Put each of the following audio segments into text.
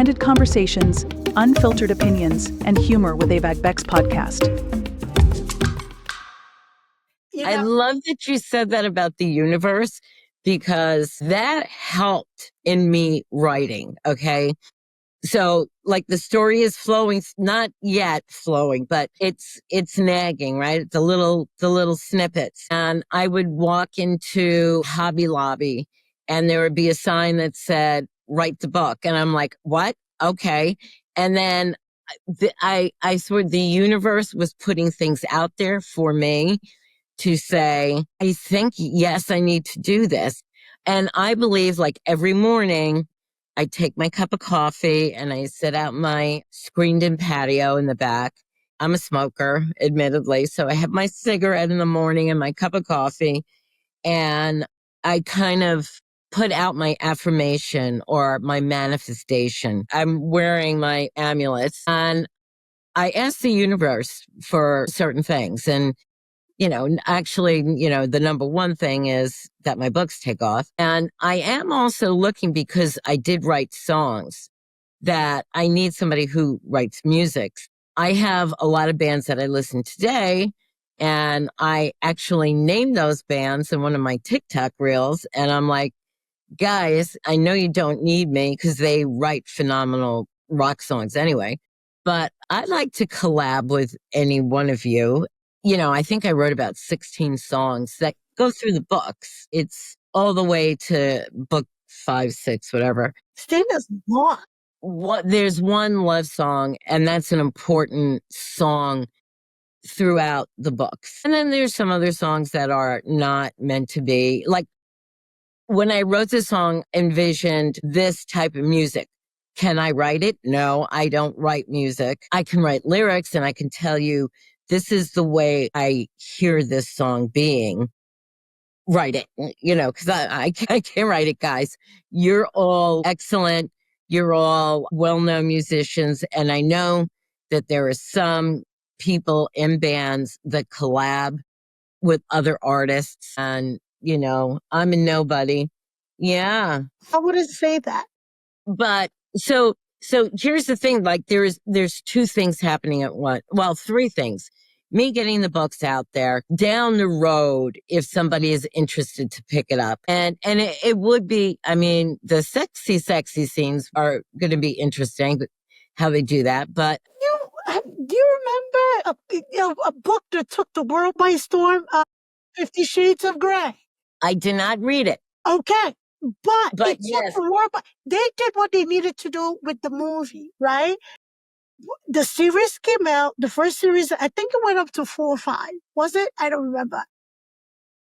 candid conversations, unfiltered opinions, and humor with Avag Beck's podcast. I love that you said that about the universe, because that helped in me writing, okay? So like the story is flowing, not yet flowing, but it's nagging, right? The little snippets. And I would walk into Hobby Lobby and there would be a sign that said, write the book. And I'm like, what? Okay. And then I swear the universe was putting things out there for me to say, I think, yes, I need to do this. And I believe like every morning I take my cup of coffee and I sit out my screened in patio in the back. I'm a smoker, admittedly. So I have my cigarette in the morning and my cup of coffee, and I kind of put out my affirmation or my manifestation. I'm wearing my amulets and I ask the universe for certain things. And actually, the number one thing is that my books take off. And I am also looking, because I did write songs, that I need somebody who writes music. I have a lot of bands that I listen to today, and I actually named those bands in one of my TikTok reels. And I'm like, guys, I know you don't need me because they write phenomenal rock songs anyway, but I'd like to collab with any one of you. I think I wrote about 16 songs that go through the books. It's all the way to book 5, 6, whatever. Sting is not. There's one love song, and that's an important song throughout the books. And then there's some other songs that are not meant to be. Like when I wrote this song, envisioned this type of music. Can I write it? No, I don't write music. I can write lyrics and I can tell you, this is the way I hear this song being. Write it, because I can't write it, guys. You're all excellent. You're all well-known musicians. And I know that there are some people in bands that collab with other artists. And, I'm a nobody. Yeah. I wouldn't say that. But so here's the thing, like there's 2 things happening at once. Well, 3 things. Me getting the books out there, down the road, if somebody is interested to pick it up. And it would be, the sexy scenes are going to be interesting, how they do that. But do you remember a book that took the world by storm, 50 Shades of Grey? I did not read it. Okay. But it yes. took the world, they did what they needed to do with the movie, right? The series came out, the first series, I think it went up to 4 or 5. Was it? I don't remember.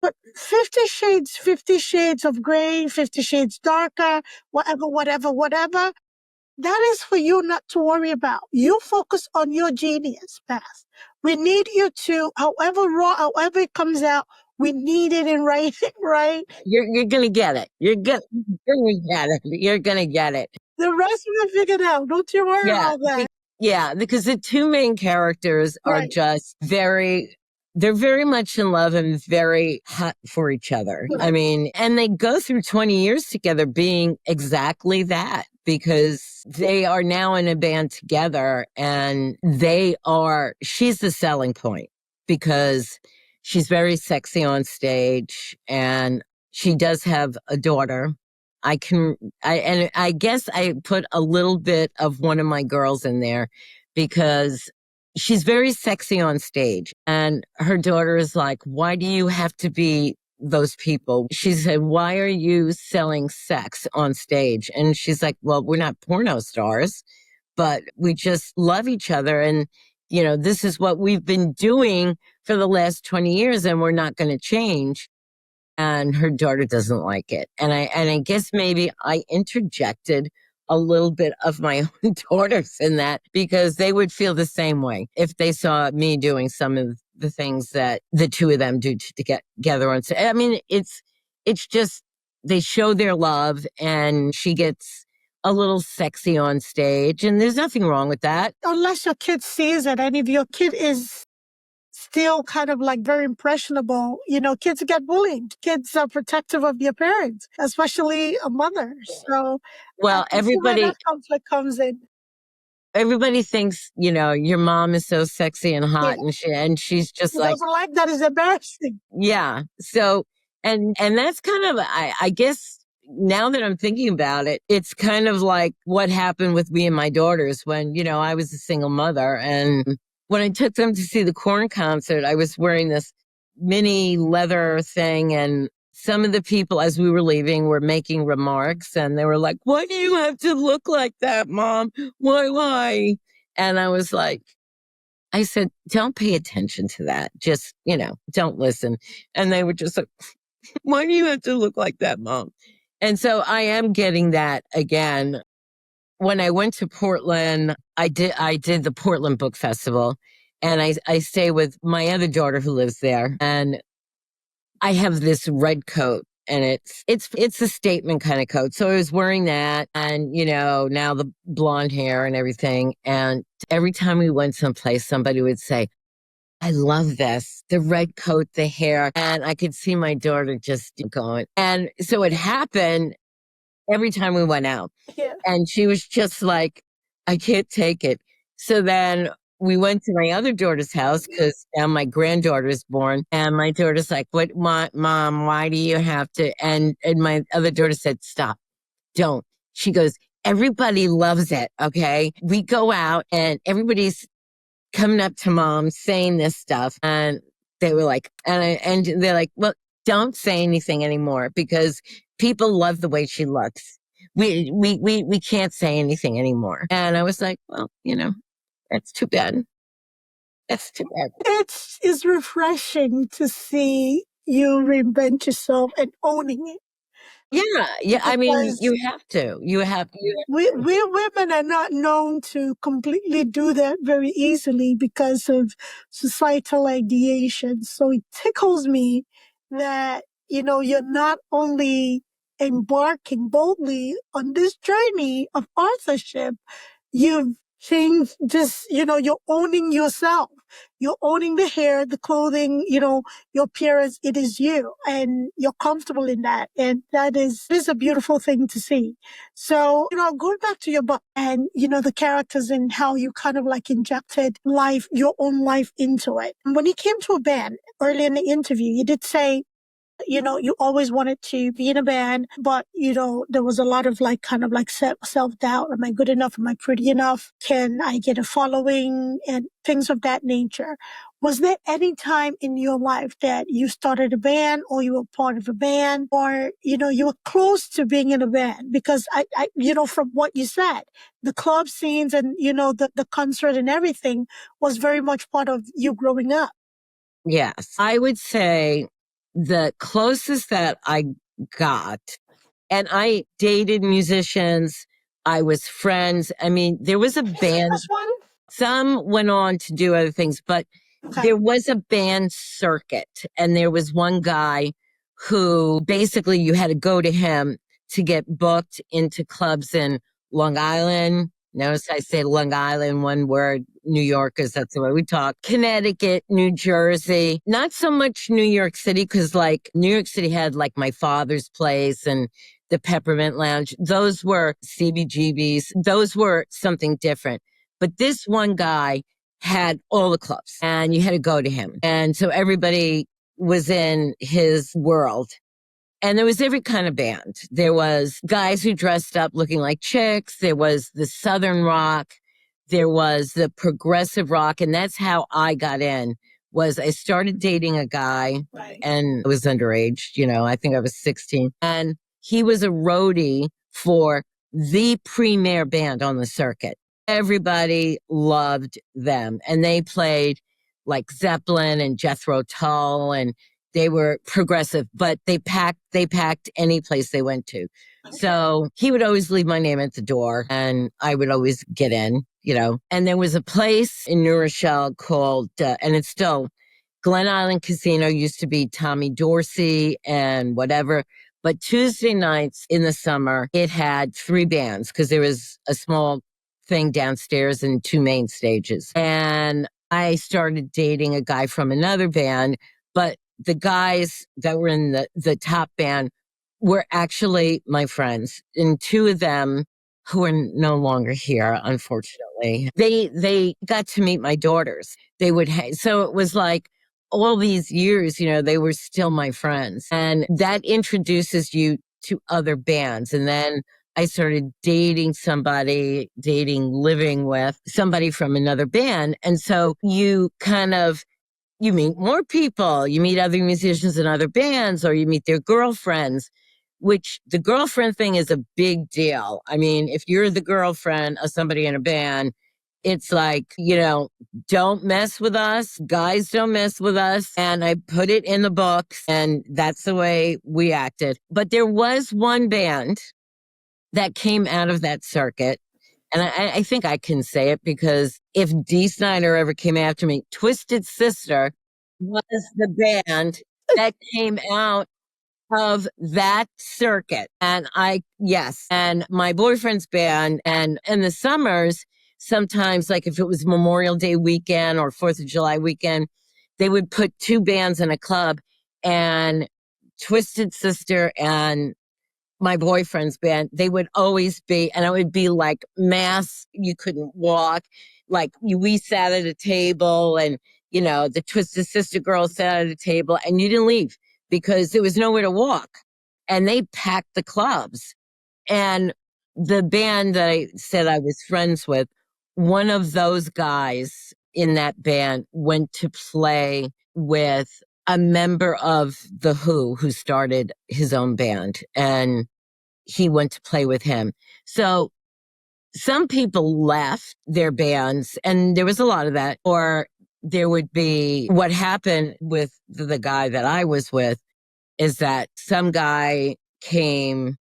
But 50 Shades of Grey, 50 Shades Darker, whatever. That is for you not to worry about. You focus on your genius, Beth. We need you to, however raw, however it comes out, we need it in writing, right? You're going to get it. You're going to get it. You're going to get it. The rest we'll figure it out. Don't you worry about that. Yeah, because the 2 main characters are just they're very much in love and very hot for each other. And they go through 20 years together being exactly that, because they are now in a band together, and she's the selling point, because she's very sexy on stage and she does have a daughter. I guess I put a little bit of one of my girls in there, because she's very sexy on stage. And her daughter is like, why do you have to be those people? She said, why are you selling sex on stage? And she's like, well, we're not porno stars, but we just love each other. And, this is what we've been doing for the last 20 years and we're not going to change. And her daughter doesn't like it. And I guess maybe I interjected a little bit of my own daughters in that, because they would feel the same way if they saw me doing some of the things that the 2 of them do to get together on stage. It's just, they show their love, and she gets a little sexy on stage, and there's nothing wrong with that. Unless your kid sees it, and if your kid is still kind of like very impressionable. Kids get bullied. Kids are protective of their parents, especially a mother. So I Well, can see where that conflict comes in. everybody thinks, your mom is so sexy and Yeah. hot and she's just She like, doesn't like that. Is embarrassing. yeah. So, and that's kind of, I guess now that I'm thinking about it, it's kind of like what happened with me and my daughters when, I was a single mother. And when I took them to see the Korn concert, I was wearing this mini leather thing, and some of the people as we were leaving were making remarks, and they were like, "Why do you have to look like that, Mom? Why?" And I was like, I said, "Don't pay attention to that. Just, don't listen." And they were just like, "Why do you have to look like that, Mom?" And so I am getting that again. When I went to Portland, I did the Portland Book Festival, and I stay with my other daughter who lives there, and I have this red coat, and it's a statement kind of coat. So I was wearing that, and now the blonde hair and everything. And every time we went someplace, somebody would say, "I love this, the red coat, the hair." And I could see my daughter just going. And so it happened every time we went out. Yeah. And she was just like, "I can't take it." So then we went to my other daughter's house because now my granddaughter is born. And my daughter's like, "What, Mom, why do you have to?" And my other daughter said, "Stop, don't." She goes, "Everybody loves it, okay? We go out and everybody's coming up to Mom saying this stuff." And they were like, and they're like, "Well, don't say anything anymore because people love the way she looks. We can't say anything anymore." And I was like, "Well, that's too bad. That's too bad." It's refreshing to see you reinvent yourself and owning it. Yeah. I mean, Because you have to. we women are not known to completely do that very easily because of societal ideation. So it tickles me that, you're not only embarking boldly on this journey of authorship, you've changed just, you're owning yourself. You're owning the hair, the clothing, your appearance. It is you and you're comfortable in that. And that is a beautiful thing to see. So, going back to your book and, the characters and how you kind of like injected life, your own life into it. And when you came to a band early in the interview, you did say, you always wanted to be in a band, but, there was a lot of like kind of like self-doubt. Am I good enough? Am I pretty enough? Can I get a following? And things of that nature. Was there any time in your life that you started a band or you were part of a band or, you were close to being in a band? Because from what you said, the club scenes and, the concert and everything was very much part of you growing up. Yes. I would say the closest that I got, and I dated musicians, I was friends. I mean, there was a band. This one? Some went on to do other things, but Okay. there was a band circuit, and there was one guy who basically you had to go to him to get booked into clubs in Long Island. Notice I say Long Island, one word, New York, because that's the way we talk. Connecticut, New Jersey, not so much New York City, because like New York City had like my father's place and the Peppermint Lounge. Those were CBGBs. Those were something different. But this one guy had all the clubs and you had to go to him. And so everybody was in his world. And there was every kind of band. There was guys who dressed up looking like chicks. There was the Southern rock. There was the progressive rock. And that's how I got in, was I started dating a guy and I was underage, I think I was 16. And he was a roadie for the premier band on the circuit. Everybody loved them. And they played like Zeppelin and Jethro Tull, and they were progressive, but they packed any place they went to. Okay. So he would always leave my name at the door and I would always get in, And there was a place in New Rochelle called, and it's still, Glen Island Casino used to be Tommy Dorsey and whatever. But Tuesday nights in the summer, it had 3 bands because there was a small thing downstairs and 2 main stages. And I started dating a guy from another band, but the guys that were in the top band were actually my friends. And 2 of them, who are no longer here, unfortunately, they got to meet my daughters. They would so it was like all these years, they were still my friends. And that introduces you to other bands. And then I started living with somebody from another band. And so you meet more people, you meet other musicians in other bands, or you meet their girlfriends, which the girlfriend thing is a big deal. I mean, if you're the girlfriend of somebody in a band, it's like, don't mess with us. Guys don't mess with us. And I put it in the books, and that's the way we acted. But there was one band that came out of that circuit. And I think I can say it, because if Dee Snider ever came after me, Twisted Sister was the band that came out of that circuit. And and my boyfriend's band, and in the summers, sometimes, like if it was Memorial Day weekend or 4th of July weekend, they would put 2 bands in a club, and Twisted Sister and my boyfriend's band, they would always be, and it would be like mass, you couldn't walk. Like we sat at a table, and, the Twisted Sister girls sat at a table, and you didn't leave because there was nowhere to walk. And they packed the clubs. And the band that I said I was friends with, one of those guys in that band went to play with a member of The who started his own band, and he went to play with him. So some people left their bands, and there was a lot of that. Or there would be, what happened with the guy that I was with is that some guy came,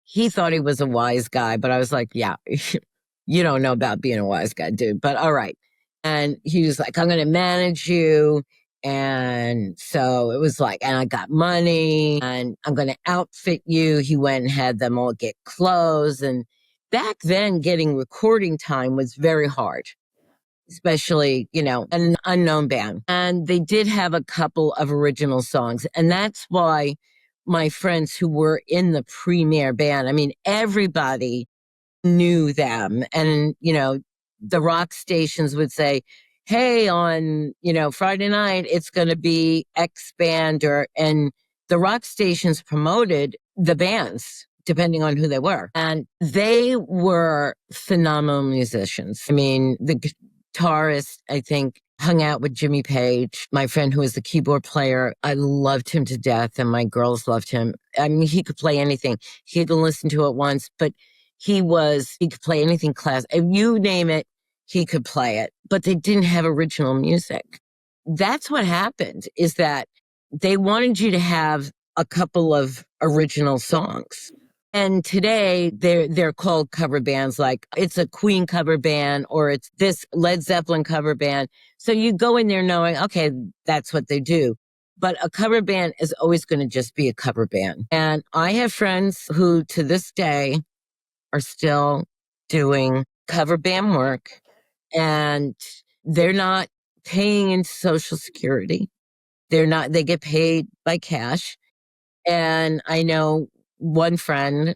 he thought he was a wise guy, but I was like, yeah, you don't know about being a wise guy, dude, but all right. And he was like, I'm going to manage you. And so it was like, and I got money, and I'm going to outfit you. He went and had them all get clothes. And back then, getting recording time was very hard, especially, an unknown band. And they did have a couple of original songs. And that's why my friends who were in the premier band, I mean, everybody knew them. And, the rock stations would say, hey, on, Friday night, it's going to be X band, and the rock stations promoted the bands depending on who they were. And they were phenomenal musicians. I mean, the guitarist, I think, hung out with Jimmy Page, my friend who was the keyboard player. I loved him to death, and my girls loved him. I mean, he could play anything. He had listened to it once, but he could play anything class. If you name it, he could play it, but they didn't have original music. That's what happened, is that they wanted you to have a couple of original songs. And today they're called cover bands, like it's a Queen cover band, or it's this Led Zeppelin cover band. So you go in there knowing, okay, that's what they do. But a cover band is always going to just be a cover band. And I have friends who to this day are still doing cover band work, and they're not paying into Social Security. They get paid by cash. And I know one friend,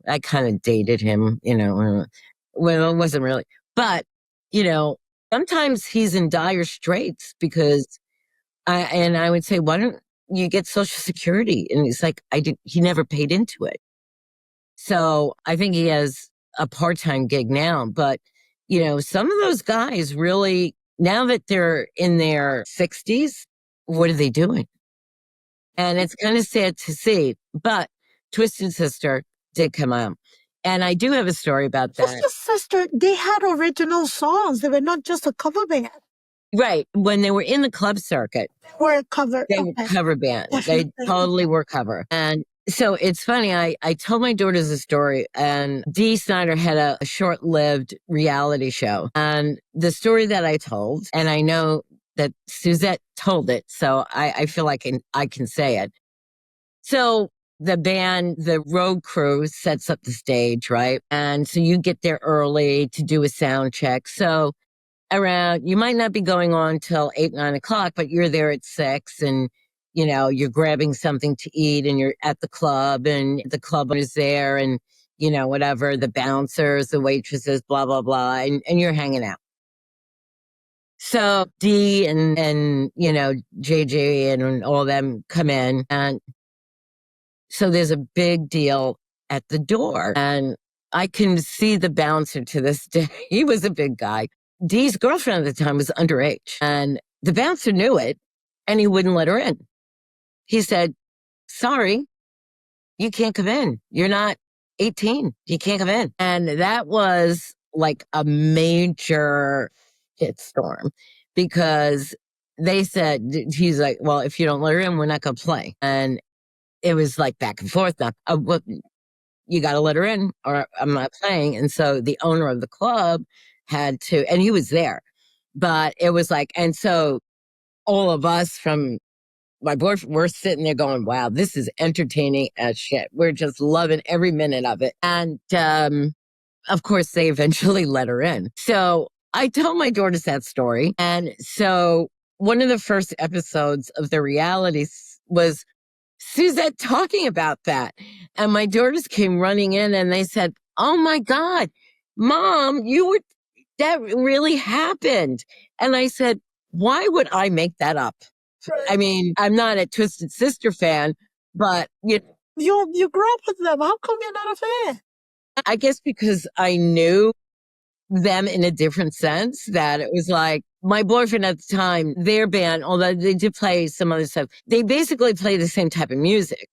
I kind of dated him, well, it wasn't really, but, sometimes he's in dire straits because I would say, why don't you get Social Security? And he's like, he never paid into it. So I think he has a part-time gig now, but, some of those guys really, now that they're in their 60s, what are they doing? And it's kind of sad to see, but Twisted Sister did come out. And I do have a story about that. Twisted Sister, they had original songs. They were not just a cover band. Right. When they were in the club circuit, They were a cover. they were cover band. They totally were cover. And so it's funny. I told my daughters a story, and Dee Snider had a short-lived reality show. And the story that I told, and I know that Suzette told it, so I feel like I can say it. So the band, the road crew sets up the stage, right? And so you get there early to do a sound check. So around, you might not be going on till 8, 9 o'clock, but you're there at 6 and, you're grabbing something to eat and you're at the club and the club is there and, whatever, the bouncers, the waitresses, blah, blah, blah. And you're hanging out. So D and JJ and all them come in, and so there's a big deal at the door, and I can see the bouncer to this day. He was a big guy. Dee's girlfriend at the time was underage, and the bouncer knew it, and he wouldn't let her in. He said, "Sorry, you can't come in. You're not 18. You can't come in." And that was like a major shitstorm because they said, he's like, "Well, if you don't let her in, we're not going to play." And it was like back and forth. Well, you got to let her in or I'm not playing. And so the owner of the club had to, and he was there, but it was like, and so all of us from my boyfriend, we're sitting there going, wow, this is entertaining as shit. We're just loving every minute of it. And of course, they eventually let her in. So I told my daughters that story. And so one of the first episodes of the reality was Suzette talking about that. And my daughters came running in and they said, "Oh my God, Mom, that really happened." And I said, "Why would I make that up?" I mean, I'm not a Twisted Sister fan, but you grew up with them. How come you're not a fan? I guess because I knew them in a different sense, that it was like my boyfriend at the time, their band, although they did play some other stuff, they basically play the same type of music,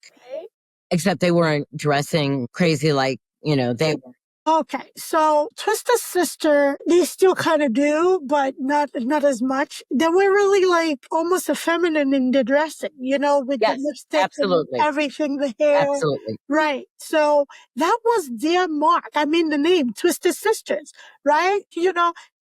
except they weren't dressing crazy like, they were. Okay, so Twisted Sister, they still kind of do, but not as much. They were really like almost feminine in the dressing, with Yes, the lipstick absolutely. and everything, the hair. Absolutely. Right. So that was their mark. I mean, the name, Twisted Sisters, right?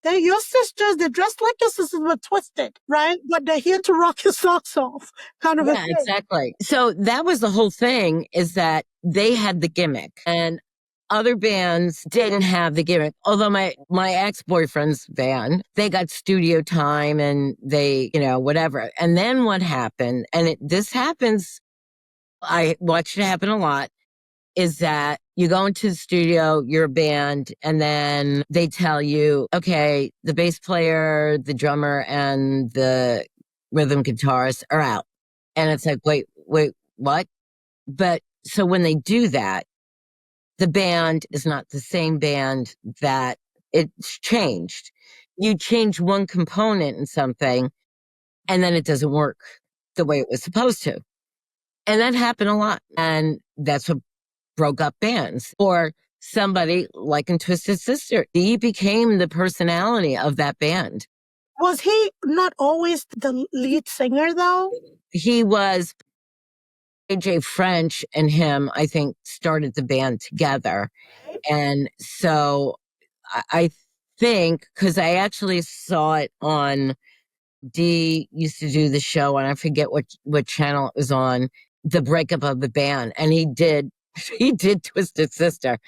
They're your sisters. They're dressed like your sisters, but twisted, right? But they're here to rock your socks off, kind of a thing. Exactly. So that was the whole thing, is that they had the gimmick and other bands didn't have the gimmick. Although my ex-boyfriend's band, they got studio time and they, whatever. And then what happened, and this happens, I watched it happen a lot, is that you go into the studio, you're a band, and then they tell you, okay, the bass player, the drummer, and the rhythm guitarist are out. And it's like, wait, what? But so when they do that, the band is not the same band that it's changed. You change one component in something, and then it doesn't work the way it was supposed to. And that happened a lot. And that's what broke up bands. Or somebody like in Twisted Sister, he became the personality of that band. Was he not always the lead singer, though? He was. AJ French and him, I think, started the band together. And so I think, because I actually saw it on, D used to do the show, and I forget what channel it was on, the breakup of the band. And he did Twisted Sister.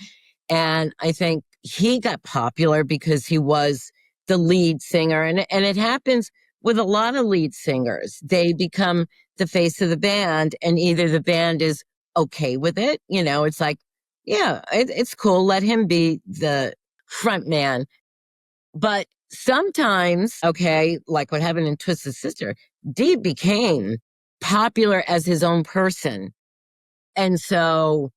And I think he got popular because he was the lead singer. And it happens with a lot of lead singers. They become the face of the band, and either the band is okay with it. It's like, yeah, it's cool. Let him be the front man. But sometimes, okay, like what happened in Twisted Sister, Dee became popular as his own person. And so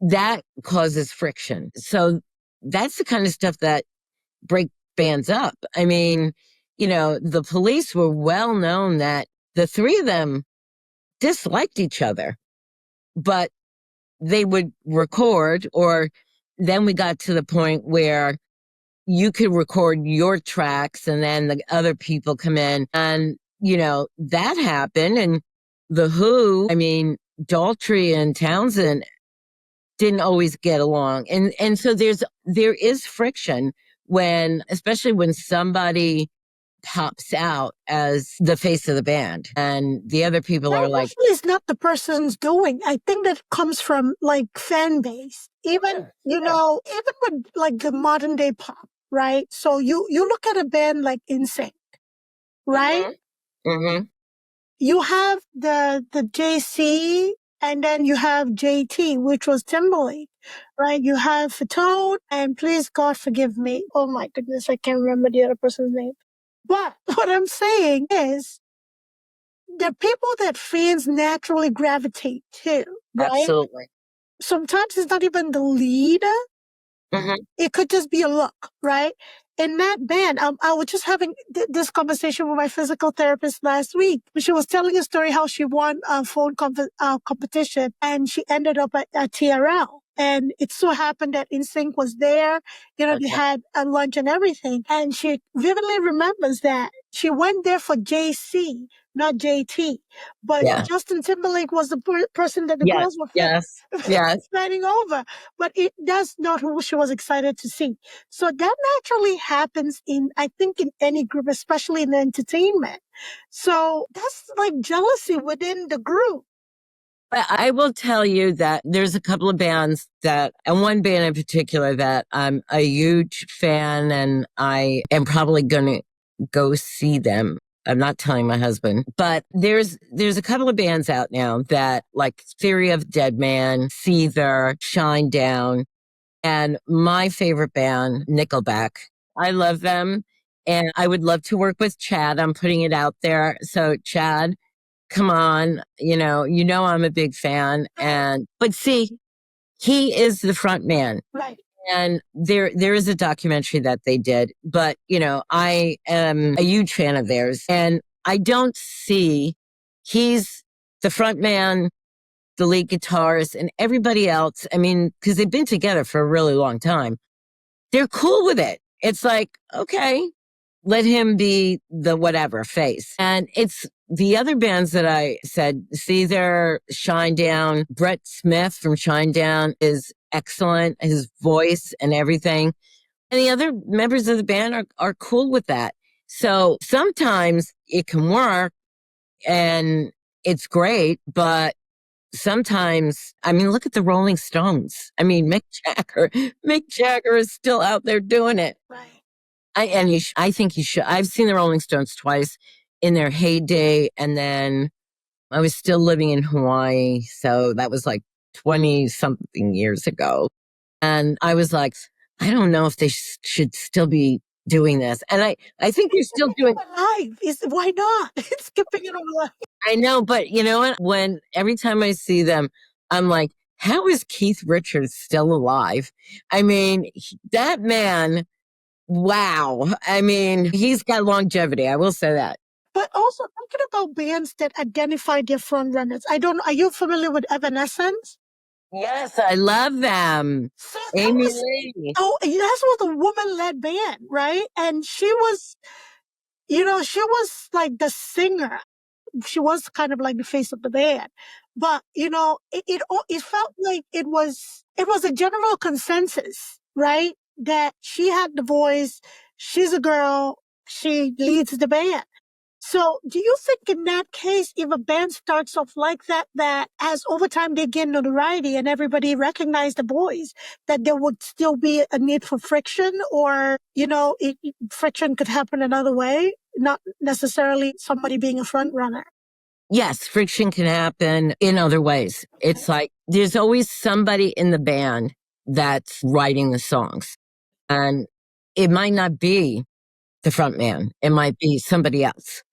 that causes friction. So that's the kind of stuff that break bands up. I mean, the Police were well known that the three of them disliked each other, but they would record, or then we got to the point where you could record your tracks and then the other people come in, and, that happened. And the Who, I mean, Daltrey and Townsend didn't always get along. And so there is friction when, especially when somebody pops out as the face of the band. And the other people are like, usually it's not the person's doing. I think that comes from like fan base. Even, even with like the modern day pop, right? So you look at a band like NSYNC, right? mm-hmm. You have the JC, and then you have JT, which was Timberlake, right? You have Fatone, and please God forgive me. Oh my goodness, I can't remember the other person's name. But what I'm saying is, the people that fans naturally gravitate to, right? Absolutely. Sometimes it's not even the leader. It could just be a look, right? In that band, I was just having this conversation with my physical therapist last week. She was telling a story how she won a phone competition and she ended up at TRL. And it so happened that NSYNC was there. They had a lunch and everything. And she vividly remembers that she went there for JC, not JT. But Justin Timberlake was the person that the girls were fanning over. But that's not who she was excited to see. So that naturally happens I think in any group, especially in entertainment. So that's like jealousy within the group. But I will tell you that there's a couple of bands and one band in particular that I'm a huge fan, and I am probably going to go see them. I'm not telling my husband, but there's a couple of bands out now that like Theory of Dead Man, Seether, Shinedown, and my favorite band, Nickelback. I love them, and I would love to work with Chad. I'm putting it out there. So Chad, come on, I'm a big fan. But see, he is the front man. Right. And there is a documentary that they did, but I am a huge fan of theirs, and I don't see he's the front man, the lead guitarist, and everybody else. I mean, because they've been together for a really long time. They're cool with it. It's like, okay, let him be the whatever face. And it's the other bands that I said, Seether, Shinedown, Brett Smith from Shinedown is excellent, his voice and everything. And the other members of the band are cool with that. So sometimes it can work and it's great, but sometimes, I mean, look at the Rolling Stones. I mean, Mick Jagger is still out there doing it. Right. I think you should. I've seen the Rolling Stones twice in their heyday, and then I was still living in Hawaii, so that was like 20 something years ago. And I was like, I don't know if they should still be doing this. And I think they're still doing live. Why not? It's skipping it on live. I know, but you know what? Every time I see them, I'm like, how is Keith Richards still alive? I mean, that man, wow. I mean, he's got longevity. I will say that. But also thinking about bands that identify their front runners. Are you familiar with Evanescence? Yes, I love them. So Amy Lee. Oh, that was a woman-led band, right? And she was, she was like the singer. She was kind of like the face of the band. But, it felt like it was a general consensus, right? That she had the voice. She's a girl. She leads the band. So do you think in that case, if a band starts off like that as over time they gain notoriety and everybody recognize the voice, that there would still be a need for friction, or, friction could happen another way, not necessarily somebody being a front runner? Yes, friction can happen in other ways. It's like there's always somebody in the band that's writing the songs, and it might not be the front man. It might be somebody else.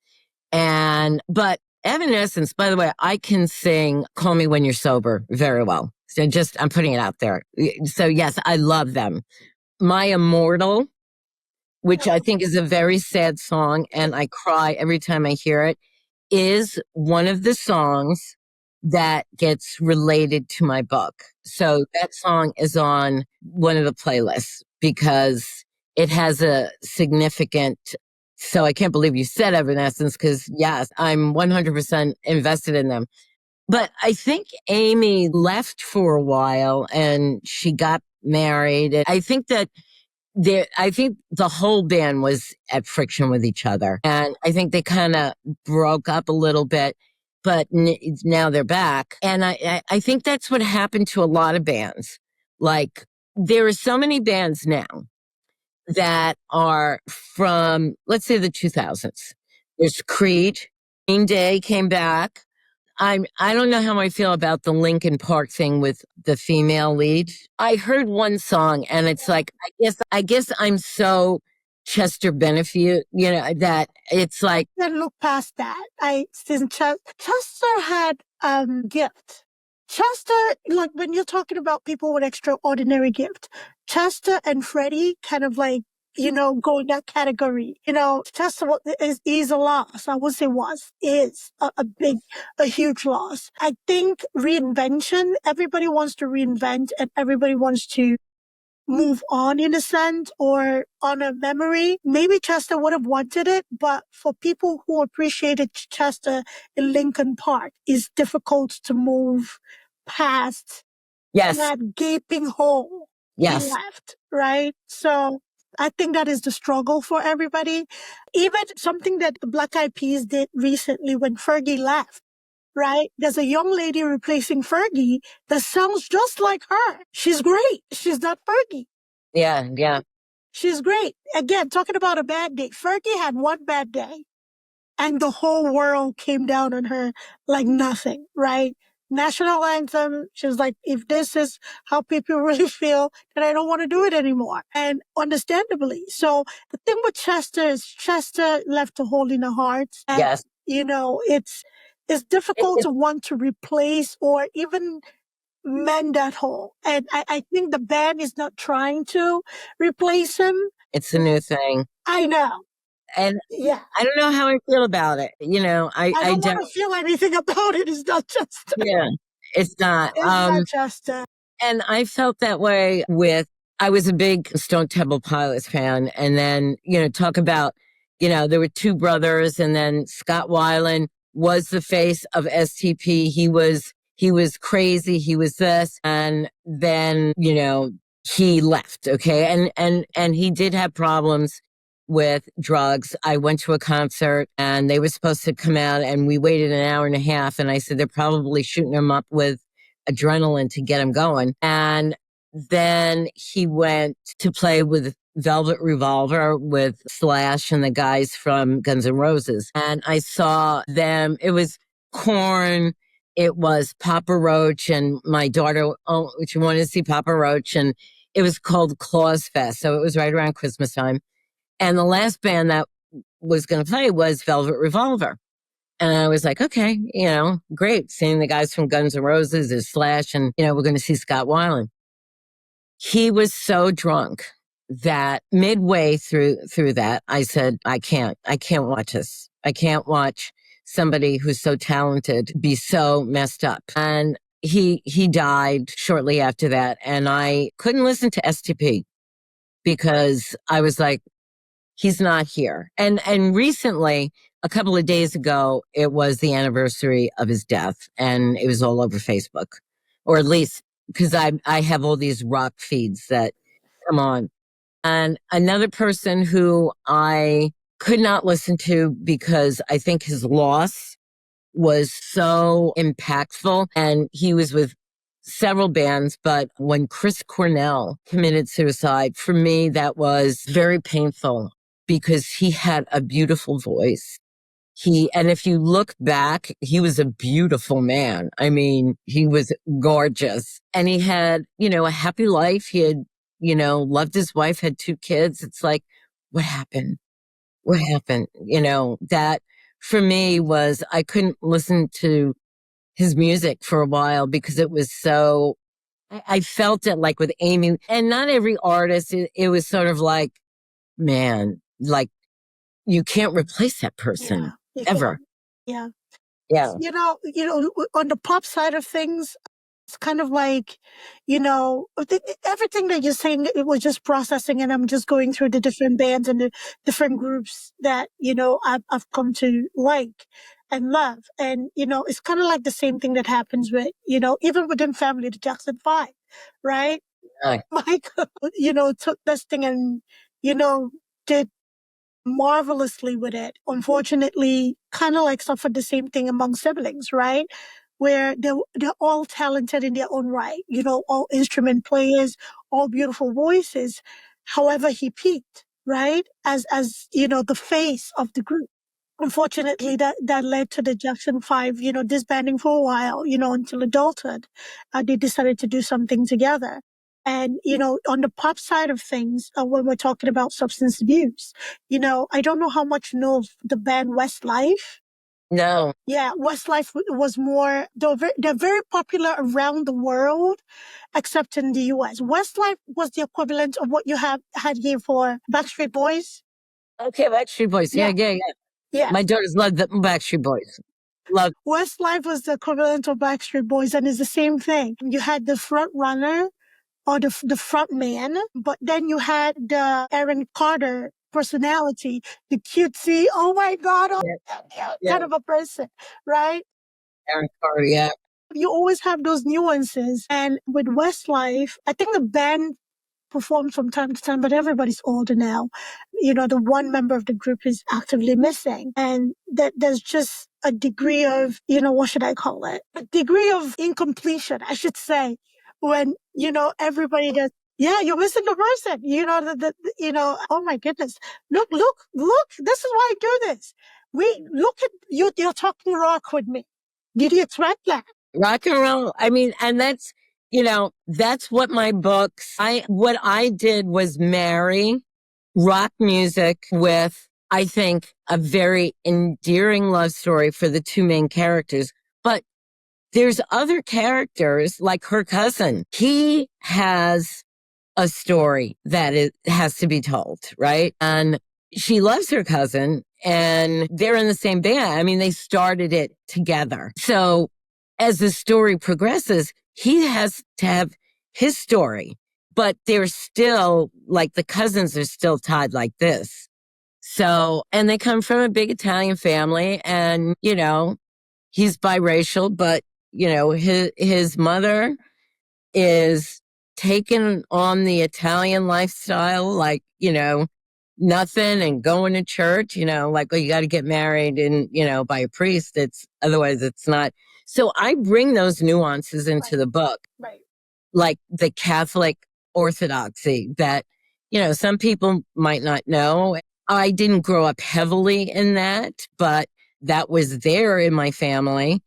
But Evanescence, by the way, I can sing Call Me When You're Sober very well. So I'm putting it out there. So yes, I love them. My Immortal, which I think is a very sad song, and I cry every time I hear it, is one of the songs that gets related to my book. So that song is on one of the playlists because it has a significant. So I can't believe you said Evanescence, because yes, I'm 100% invested in them. But I think Amy left for a while and she got married. And I think that I think the whole band was at friction with each other. And I think they kind of broke up a little bit, but now they're back. And I think that's what happened to a lot of bands. Like, there are so many bands now that are from, let's say, the 2000s. There's Creed, Green Day came back. I don't know how I feel about the Linkin Park thing with the female lead. I heard one song and it's like, I guess I'm so Chester Benningfield, that it's like, Then look past that. Since Chester had gift. Chester, like when you're talking about people with extraordinary gift, Chester and Freddie kind of like, go in that category. Chester is a loss. I would say is a huge loss. I think reinvention, everybody wants to reinvent and everybody wants to move on in a sense or on a memory. Maybe Chester would have wanted it, but for people who appreciated Chester in Lincoln Park, it's difficult to move past yes, that gaping hole he yes, left, right? So I think that is the struggle for everybody. Even something that the Black Eyed Peas did recently when Fergie left. Right? There's a young lady replacing Fergie that sounds just like her. She's great. She's not Fergie. yeah. She's great. Again, talking about a bad day. Fergie had one bad day and the whole world came down on her like nothing, right? National anthem. She was like, if this is how people really feel, then I don't want to do it anymore. And understandably. So the thing with Chester is Chester left a hole in her heart. And, Yes. it's difficult to want to replace or even mend that hole. And I think the band is not trying to replace him. It's a new thing. I know. And yeah, I don't know how I feel about it. I don't want to feel anything about it. It's not just. Yeah, it's not. It's not just. And I felt that way I was a big Stone Temple Pilots fan. And then, talk about, there were two brothers and then Scott Weiland was the face of STP. He was crazy. He was this. And then, he left. Okay. And he did have problems with drugs. I went to a concert and they were supposed to come out and we waited an hour and a half. And I said, they're probably shooting him up with adrenaline to get him going. And then he went to play with Velvet Revolver with Slash and the guys from Guns N' Roses. And I saw them. It was Korn. It was Papa Roach and my daughter, she wanted to see Papa Roach. And it was called Claus Fest. So it was right around Christmas time. And the last band that was going to play was Velvet Revolver. And I was like, okay, great. Seeing the guys from Guns N' Roses is Slash and, we're going to see Scott Weiland. He was so drunk that midway through that, I said, I can't watch this. I can't watch somebody who's so talented be so messed up. And he died shortly after that. And I couldn't listen to STP because I was like, he's not here. And recently, a couple of days ago, it was the anniversary of his death and it was all over Facebook, or at least because I have all these rock feeds that come on. And another person who I could not listen to because I think his loss was so impactful and he was with several bands, but when Chris Cornell committed suicide, for me, that was very painful because he had a beautiful voice. And if you look back, he was a beautiful man. I mean, he was gorgeous and he had, a happy life. He had, loved his wife, had 2 kids. It's like, what happened? What happened? That for me was, I couldn't listen to his music for a while because it was so, I felt it like with Amy and not every artist. It was sort of like, man, like you can't replace that person ever. Yeah. Yeah. On the pop side of things, it's kind of like, everything that you're saying, it was just processing and I'm just going through the different bands and the different groups that, I've come to like and love. And, it's kind of like the same thing that happens with, even within family, the Jackson 5, right? Michael, took this thing and, did marvelously with it. Unfortunately, kind of like suffered the same thing among siblings, right? Where they're all talented in their own right, all instrument players, all beautiful voices. However, he peaked, right? As the face of the group. Unfortunately, that led to the Jackson Five, disbanding for a while, until adulthood. They decided to do something together. And, on the pop side of things, when we're talking about substance abuse, I don't know how much you know of the band Westlife. No. Yeah, Westlife was more, they're very popular around the world, except in the US. Westlife was the equivalent of what you had here for Backstreet Boys. Okay, Backstreet Boys. Yeah. Yeah. My daughters love the Backstreet Boys. Love. Westlife was the equivalent of Backstreet Boys, and it's the same thing. You had the front runner or the front man, but then you had the Aaron Carter personality, the cutesy, oh my God, kind of a person, right? Aaron Carter, yeah. You always have those nuances. And with Westlife, I think the band performed from time to time, but everybody's older now. The one member of the group is actively missing. And that there's just a degree of, what should I call it? A degree of incompletion, I should say, when, everybody does. Yeah, you're missing a person. Oh my goodness. Look, this is why I do this. Look at you, you're talking rock with me. Did you expect that? Rock and roll. I mean, and that's what my books, what I did was marry rock music with, I think, a very endearing love story for the two main characters. But there's other characters like her cousin. He has a story that it has to be told, right? And she loves her cousin and they're in the same band. I mean, they started it together. So as the story progresses, he has to have his story, but they're still like the cousins are still tied like this. So, and they come from a big Italian family and, he's biracial, but, his mother is taking on the Italian lifestyle, like, nothing and going to church, like, well, you got to get married and, by a priest. Otherwise it's not. So I bring those nuances into the book, Right. like the Catholic orthodoxy that, some people might not know. I didn't grow up heavily in that, but that was there in my family.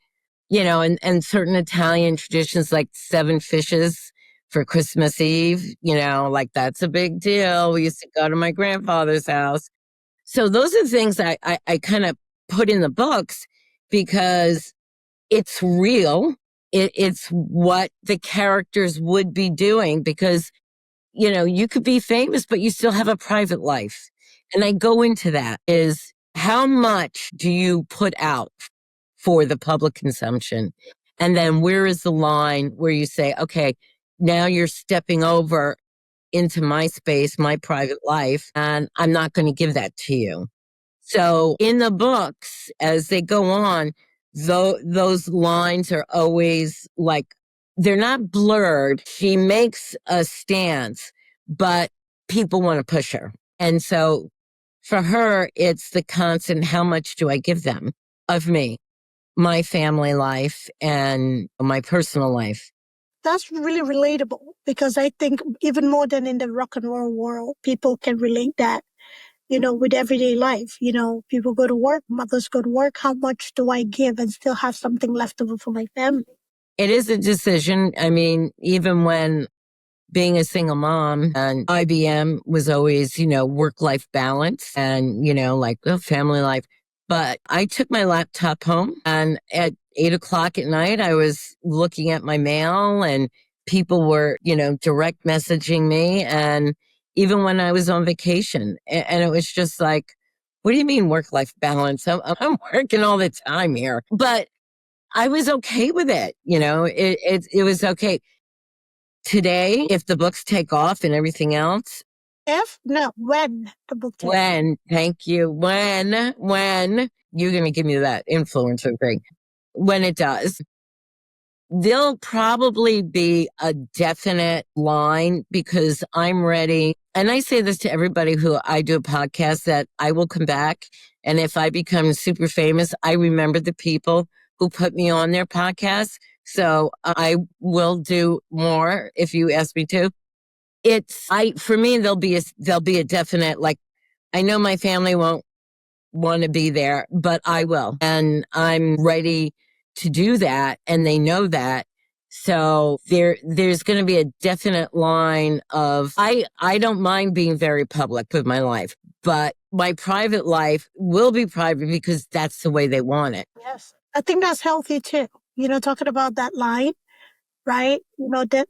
And certain Italian traditions like 7 fishes for Christmas Eve, like that's a big deal. We used to go to my grandfather's house. So those are things I kind of put in the books because it's real. It's what the characters would be doing because, you could be famous, but you still have a private life. And I go into that is how much do you put out for the public consumption? And then where is the line where you say, okay, now you're stepping over into my space, my private life, and I'm not going to give that to you. So in the books, as they go on, those lines are always like, they're not blurred. She makes a stance, but people want to push her. And so for her, it's the constant, how much do I give them of me? My family life and my personal life. That's really relatable because I think even more than in the rock and roll world, people can relate that, with everyday life. People go to work, mothers go to work. How much do I give and still have something left over for my family? It is a decision. I mean, even when being a single mom and IBM was always, work-life balance and, like family life. But I took my laptop home and at 8 o'clock at night, I was looking at my mail and people were, direct messaging me. And even when I was on vacation and it was just like, what do you mean work-life balance? I'm working all the time here, but I was okay with it. It was okay. Today, if the books take off and everything else. When the book takes off. Thank you. When you're going to give me that influencer thing. When it does, There'll probably be a definite line because I'm ready. And I say this to everybody who I do a podcast, that I will come back. And if I become super famous, I remember the people who put me on their podcast. So I will do more if you ask me to. For me, there'll be a definite, like, I know my family won't want to be there, but I will. And I'm ready to do that. And they know that. So there's going to be a definite line of, I don't mind being very public with my life, but my private life will be private because that's the way they want it. Yes. I think that's healthy too. Talking about that line, right?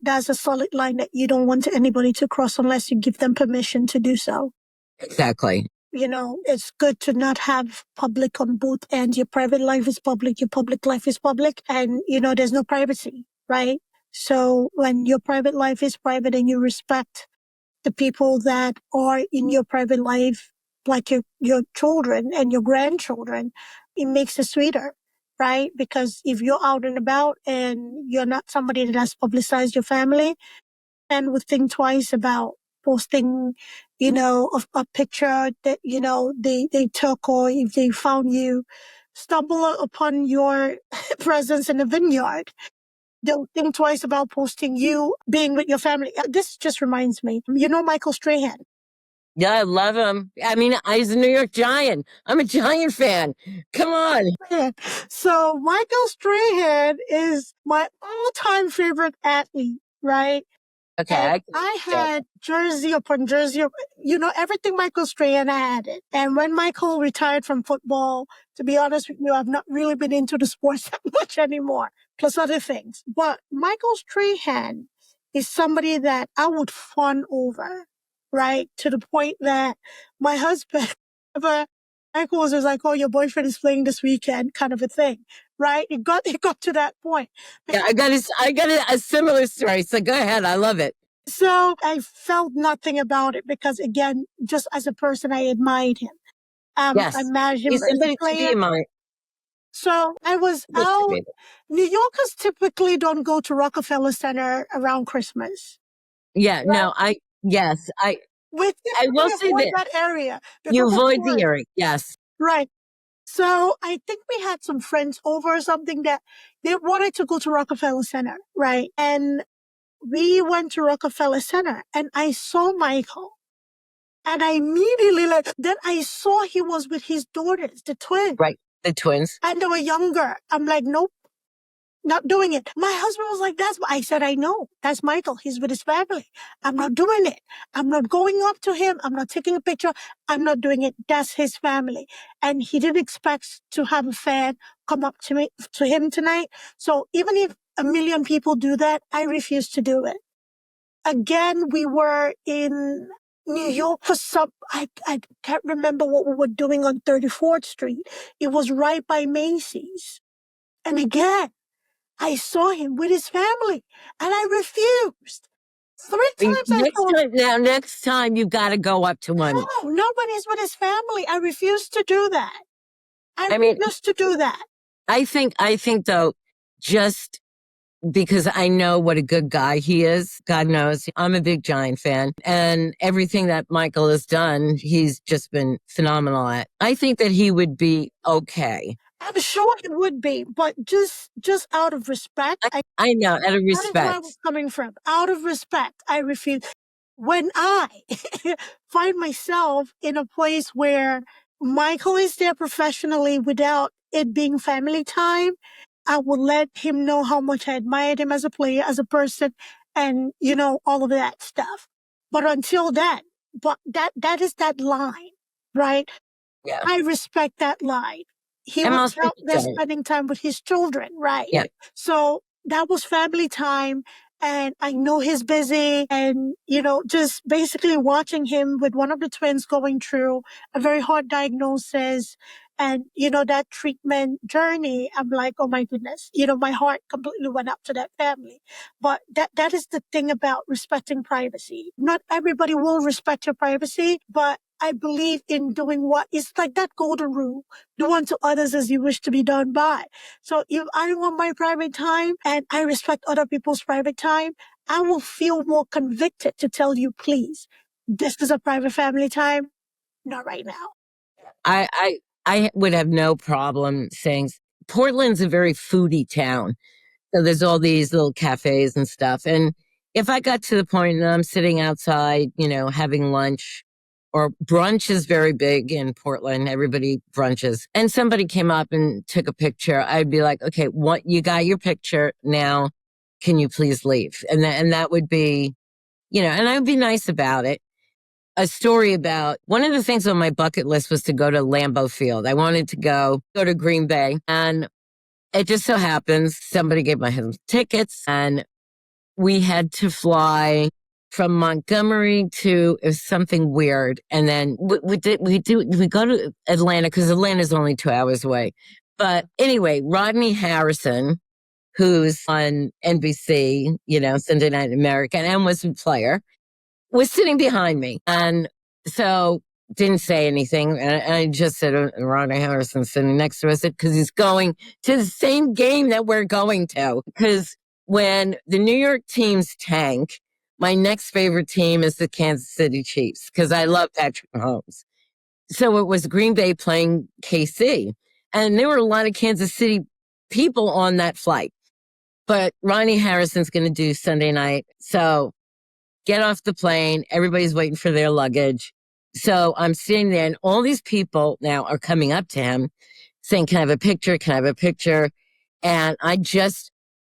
That's a solid line that you don't want anybody to cross unless you give them permission to do so. Exactly. It's good to not have public on both ends. Your private life is public, your public life is public, and, there's no privacy, right? So when your private life is private and you respect the people that are in your private life, like your children and your grandchildren, it makes it sweeter, right? Because if you're out and about and you're not somebody that has publicized your family, and would think twice about posting, a picture that, they took, or if they found you stumble upon your presence in the vineyard, they'll think twice about posting you being with your family. This just reminds me, Michael Strahan. Yeah, I love him. I mean, he's a New York Giant. I'm a Giant fan. Come on. Yeah. So Michael Strahan is my all-time favorite athlete, right? Okay. And I had jersey upon jersey, everything Michael Strahan, I had it. And when Michael retired from football, to be honest with you, I've not really been into the sports that much anymore, plus other things. But Michael Strahan is somebody that I would fawn over, right? To the point that my husband, Michael was just like, "Oh, your boyfriend is playing this weekend," kind of a thing, right? It got to that point. Yeah, I got a similar story. So go ahead. I love it. So I felt nothing about it because, again, just as a person, I admired him. Yes. I imagined him He's as a somebody to be player. in my. So I was out. New Yorkers typically don't go to Rockefeller Center around Christmas. Yeah, Right? no, With I will say avoid this. that area. You because of avoid the tourists. area. Yes. Right. So I think we had some friends over or something that they wanted to go to Rockefeller Center, right? And we went to Rockefeller Center and I saw Michael. And I immediately, then I saw he was with his daughters, the twins. Right. The twins. And they were younger. I'm like, nope, not doing it. My husband was like, I said, I know. That's Michael. He's with his family. I'm not doing it. I'm not going up to him. I'm not taking a picture. I'm not doing it. That's his family. And he didn't expect to have a fan come up to him tonight. So even if a million people do that, I refuse to do it. Again, we were in New York for I can't remember what we were doing on 34th Street. It was right by Macy's. And again, I saw him with his family and I refused. 3 times Next time you got to go up to one. No, nobody's with his family. I refused to do that. I refused to do that. I think though, just because I know what a good guy he is. God knows I'm a big Giant fan, and everything that Michael has done, he's just been phenomenal at. I think that he would be okay. I'm sure it would be, but just out of respect. I know, out of respect. That is where I was coming from. Out of respect, I refuse. When I find myself in a place where Michael is there professionally without it being family time, I will let him know how much I admired him as a player, as a person, and, all of that stuff. But until then, that is that line, right? Yeah. I respect that line. He was out there spending time with his children, right? Yeah. So that was family time. And I know he's busy and, just basically watching him with one of the twins going through a very hard diagnosis and, that treatment journey. I'm like, oh my goodness, my heart completely went up to that family. But that is the thing about respecting privacy. Not everybody will respect your privacy, but I believe in doing what is like that golden rule. Do unto others as you wish to be done by. So if I want my private time and I respect other people's private time, I will feel more convicted to tell you, please, this is a private family time. Not right now. I would have no problem saying Portland's a very foodie town. So there's all these little cafes and stuff. And if I got to the point that I'm sitting outside, having lunch, or brunch is very big in Portland, everybody brunches, and somebody came up and took a picture, I'd be like, okay, what, you got your picture now, can you please leave? And that would be, and I would be nice about it. A story about one of the things on my bucket list was to go to Lambeau Field. I wanted to go to Green Bay, and it just so happens somebody gave my husband tickets, and we had to fly from Montgomery to, it was something weird. And then we go to Atlanta because Atlanta's only 2 hours away. But anyway, Rodney Harrison, who's on NBC, Sunday Night American, and was a player, was sitting behind me. And so didn't say anything. And I just said, Rodney Harrison's sitting next to us because he's going to the same game that we're going to. Because when the New York teams tank, my next favorite team is the Kansas City Chiefs because I love Patrick Mahomes. So it was Green Bay playing KC. And there were a lot of Kansas City people on that flight. But Rodney Harrison's going to do Sunday night. So get off the plane. Everybody's waiting for their luggage. So I'm sitting there, and all these people now are coming up to him saying, can I have a picture? Can I have a picture? And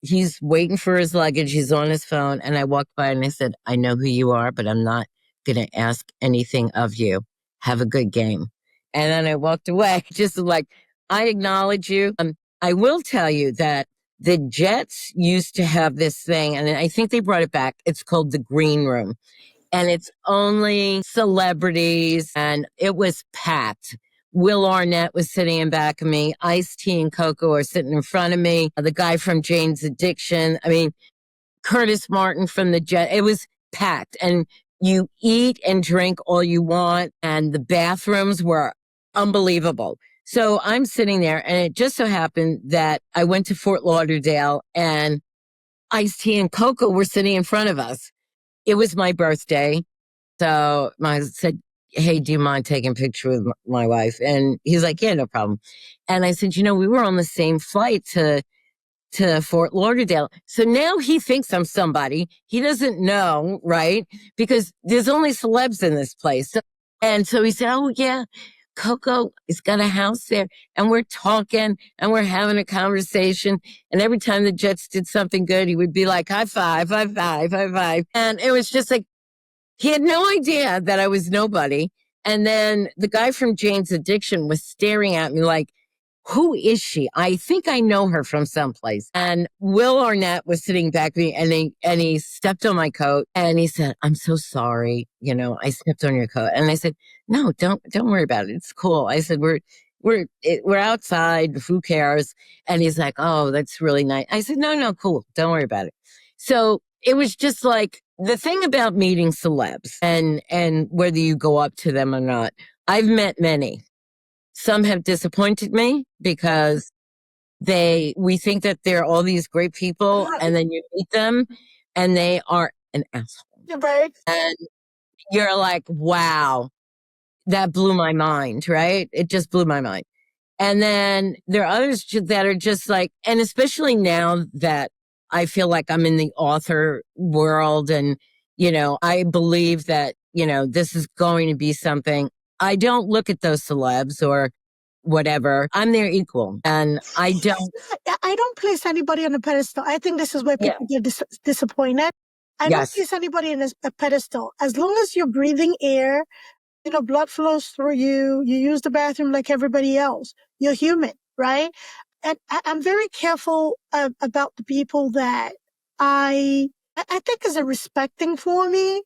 he's waiting for his luggage. He's on his phone. And I walked by and I said, I know who you are, but I'm not going to ask anything of you. Have a good game. And then I walked away, just like, I acknowledge you. I will tell you that the Jets used to have this thing, and I think they brought it back. It's called the Green Room. And it's only celebrities, and it was packed. Will Arnett was sitting in back of me. Ice-T and Coco are sitting in front of me. The guy from Jane's Addiction. I mean, Curtis Martin from the Jet. It was packed. And you eat and drink all you want. And the bathrooms were unbelievable. So I'm sitting there, and it just so happened that I went to Fort Lauderdale, and Ice-T and Coco were sitting in front of us. It was my birthday. So I said, hey, do you mind taking a picture with my wife? And he's like, yeah, no problem. And I said, we were on the same flight to Fort Lauderdale. So now he thinks I'm somebody. He doesn't know, right? Because there's only celebs in this place. And so he said, oh, yeah, Coco has got a house there. And we're talking and we're having a conversation. And every time the Jets did something good, he would be like, high five, high five, high five. And it was just like, he had no idea that I was nobody. And then the guy from Jane's Addiction was staring at me like, who is she? I think I know her from someplace. And Will Arnett was sitting back to me, and he stepped on my coat, and he said, I'm so sorry. I stepped on your coat. And I said, no, don't worry about it. It's cool. I said, we're outside. Who cares? And he's like, oh, that's really nice. I said, no, cool. Don't worry about it. So it was just like the thing about meeting celebs and whether you go up to them or not. I've met many. Some have disappointed me because we think that they're all these great people, and then you meet them and they are an asshole. Right. And you're like, wow, that blew my mind, right? It just blew my mind. And then there are others that are just like, and especially now that I feel like I'm in the author world, and, I believe that, this is going to be something. I don't look at those celebs or whatever. I'm their equal. And I don't place anybody on a pedestal. I think this is where people get disappointed. I don't place anybody in a pedestal. As long as you're breathing air, blood flows through you, you use the bathroom like everybody else. You're human, right? And I'm very careful about the people that I think is a respecting for me.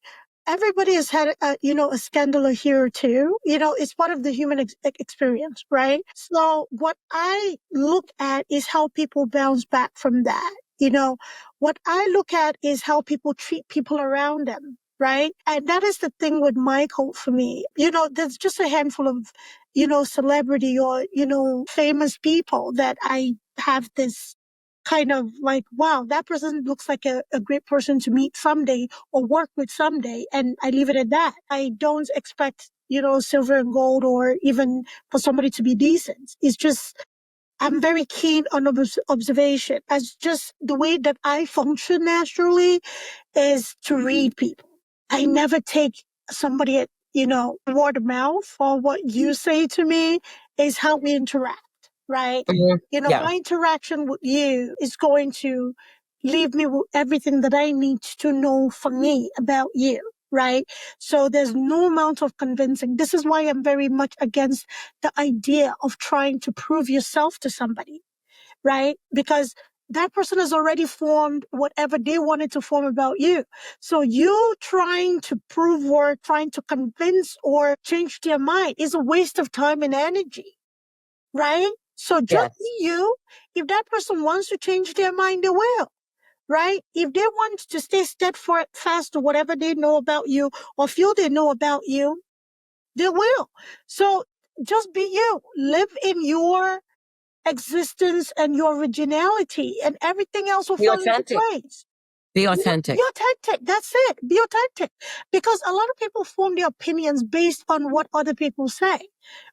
Everybody has had, a scandal here or two. It's part of the human experience, right? So what I look at is how people bounce back from that. What I look at is how people treat people around them, right? And that is the thing with my cult for me. There's just a handful of, celebrity or, famous people that I have this kind of like, wow, that person looks like a great person to meet someday or work with someday. And I leave it at that. I don't expect, silver and gold or even for somebody to be decent. It's just, I'm very keen on observation. As just the way that I function naturally is to read people. I never take somebody at, word of mouth or what you say to me is how we interact, right? Yeah. My interaction with you is going to leave me with everything that I need to know for me about you, right? So there's no amount of convincing. This is why I'm very much against the idea of trying to prove yourself to somebody, right? Because that person has already formed whatever they wanted to form about you. So you trying to prove or trying to convince or change their mind is a waste of time and energy, right? So just Yes. be you. If that person wants to change their mind, they will, right? If they want to stay steadfast to whatever they know about you or feel they know about you, they will. So just be you. Live in your existence and your originality, and everything else will Be fall into authentic. place. Be Be authentic. authentic. That's it. Be authentic. Because a lot of people form their opinions based on what other people say,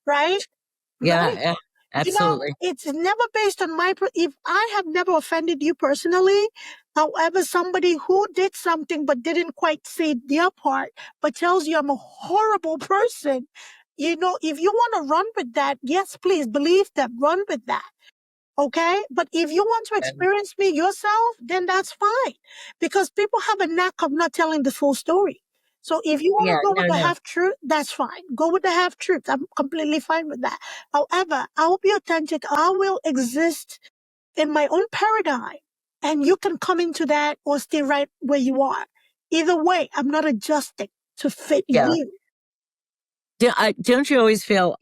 right? Yeah, Right. yeah, absolutely. It's never based on if I have never offended you personally, however, somebody who did something but didn't quite say their part, but tells you I'm a horrible person, if you want to run with that, yes, please believe them, run with that. Okay. But if you want to And experience me yourself, then that's fine. Because people have a knack of not telling the full story. So if you want yeah, to go with no, the no. half truth, that's fine. Go with the half truth. I'm completely fine with that. However, I will be authentic. I will exist in my own paradigm. And you can come into that or stay right where you are. Either way, I'm not adjusting to fit Yeah. you. Don't you always feel,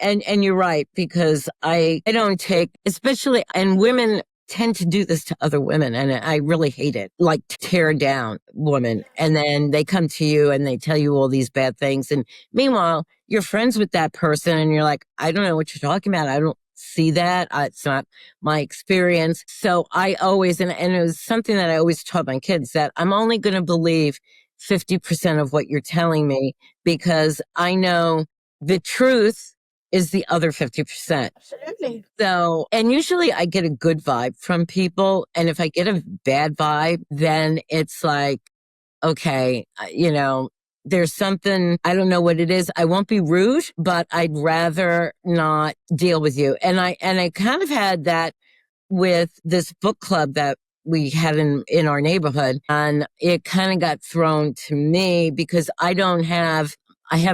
and you're right, because I don't take, especially, and women tend to do this to other women, and I really hate it, like tear down women. And then they come to you and they tell you all these bad things. And meanwhile, you're friends with that person and you're like, I don't know what you're talking about. I don't see that. It's not my experience. So I always, and it was something that I always taught my kids, that I'm only going to believe 50% of what you're telling me, because I know the truth is the other 50%. Absolutely. So, and usually I get a good vibe from people. And if I get a bad vibe, then it's like, okay, there's something, I don't know what it is. I won't be rude, but I'd rather not deal with you. And I kind of had that with this book club that we had in our neighborhood. And it kind of got thrown to me because I have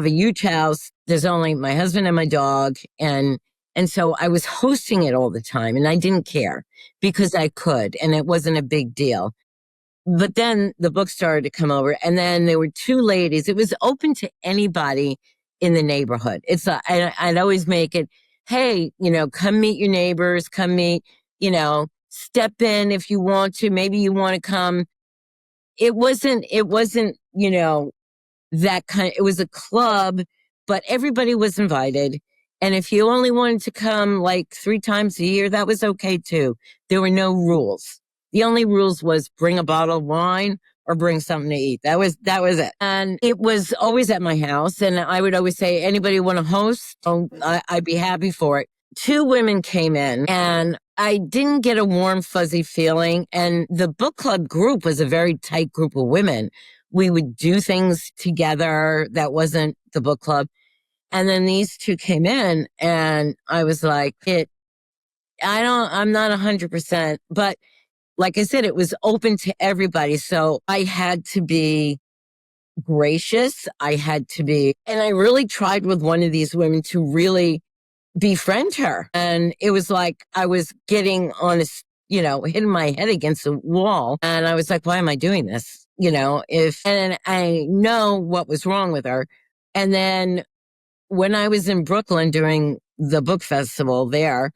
a huge house. There's only my husband and my dog. And so I was hosting it all the time and I didn't care because I could and it wasn't a big deal. But then the book started to come over and then there were two ladies. It was open to anybody in the neighborhood. I'd always make it, hey, come meet your neighbors, come meet, step in if you want to, maybe you want to come. It wasn't, that kind of, it was a club, but everybody was invited. And if you only wanted to come like 3 times a year, that was okay too. There were no rules. The only rules was bring a bottle of wine or bring something to eat. That was it. And it was always at my house. And I would always say, anybody want to host? I'd be happy for it. Two women came in and I didn't get a warm, fuzzy feeling. And the book club group was a very tight group of women. We would do things together that wasn't the book club. And then these two came in and I was like, I'm not 100%, but like I said, it was open to everybody. So I had to be gracious. And I really tried with one of these women to really befriend her. And it was like I was getting on hitting my head against the wall. And I was like, why am I doing this? And I know what was wrong with her. And then when I was in Brooklyn during the book festival there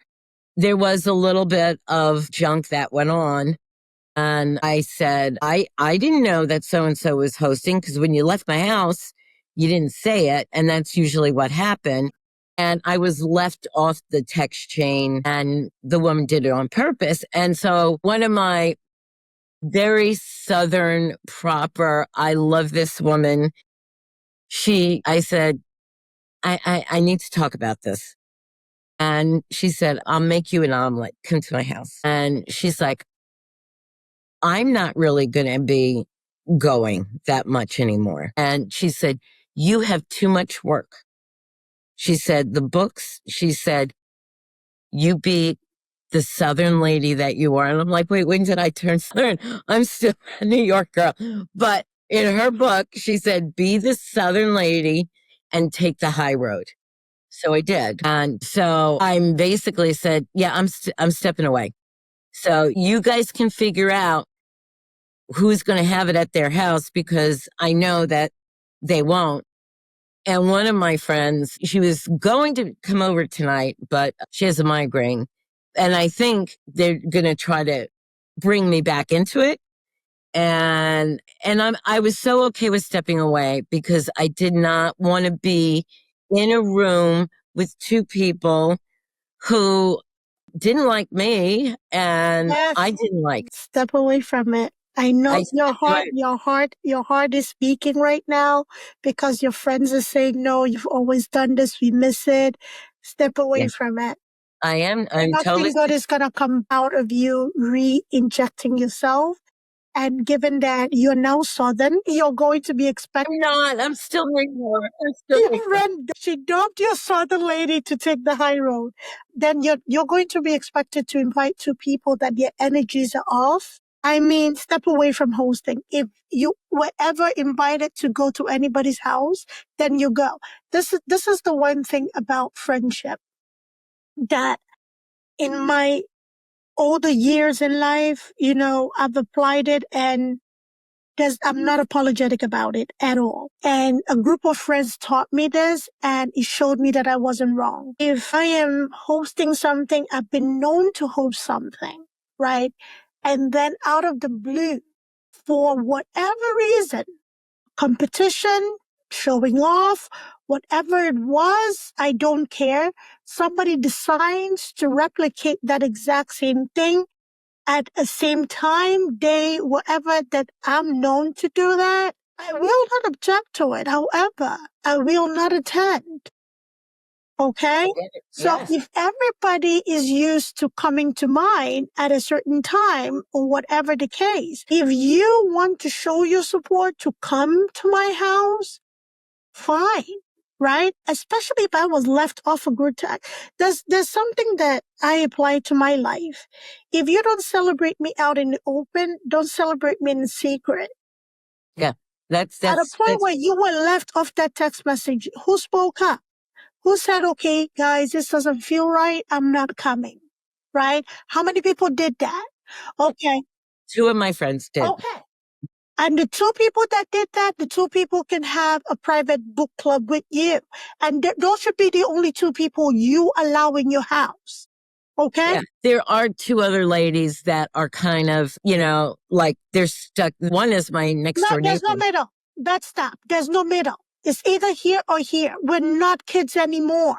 was a little bit of junk that went on. And I said, I didn't know that so-and-so was hosting because when you left my house, you didn't say it. And that's usually what happened. And I was left off the text chain and the woman did it on purpose. And so one of my very Southern proper, I love this woman. I said, I need to talk about this. And she said, I'll make you an omelet. Come to my house. And she's like, I'm not really going to be going that much anymore. And she said, you have too much work. She said, the books, she said, you be the Southern lady that you are. And I'm like, wait, when did I turn Southern? I'm still a New York girl. But in her book, she said, be the Southern lady and take the high road. So I did. And so I'm basically said, yeah, I'm stepping away. So you guys can figure out who's going to have it at their house because I know that they won't. And one of my friends, she was going to come over tonight, but she has a migraine. And I think they're going to try to bring me back into it. And I was so okay with stepping away because I did not want to be in a room with two people who didn't like me and Yes. I didn't like. Step away from it. I know I your stepped away. your heart is speaking right now because your friends are saying, no, you've always done this. We miss it. Step away Yeah, from it. I'm totally. Nothing good is going to come out of you re-injecting yourself. And given that you're now Southern, you're going to be expected. I'm not. I'm still New York. I'm still New York. She dumped your Southern lady to take the high road. Then you're going to be expected to invite two people that their energies are off. I mean, step away from hosting. If you were ever invited to go to anybody's house, then you go. This is the one thing about friendship that in my older years in life, I've applied it and I'm not apologetic about it at all. And a group of friends taught me this and it showed me that I wasn't wrong. If I am hosting something, I've been known to host something, right? And then out of the blue, for whatever reason, competition, showing off, whatever it was, I don't care. Somebody decides to replicate that exact same thing at the same time, day, whatever that I'm known to do that, I will not object to it. However, I will not attend. Okay? So Yes. if everybody is used to coming to mine at a certain time or whatever the case, if you want to show your support to come to my house, fine, right? Especially if I was left off a good time. There's something that I apply to my life. If you don't celebrate me out in the open, don't celebrate me in secret. Yeah. That's At a point where you were left off that text message, who spoke up? Who said, okay, guys, this doesn't feel right. I'm not coming, right? How many people did that? Okay. two of my friends did. Okay. And the two people that did that, the two people can have a private book club with you. And those should be the only two people you allow in your house. Okay? Yeah. There are two other ladies that are kind of, like they're stuck. One is my next door There's no neighbor. middle. That's stop. There's no middle. It's either here or here. We're not kids anymore.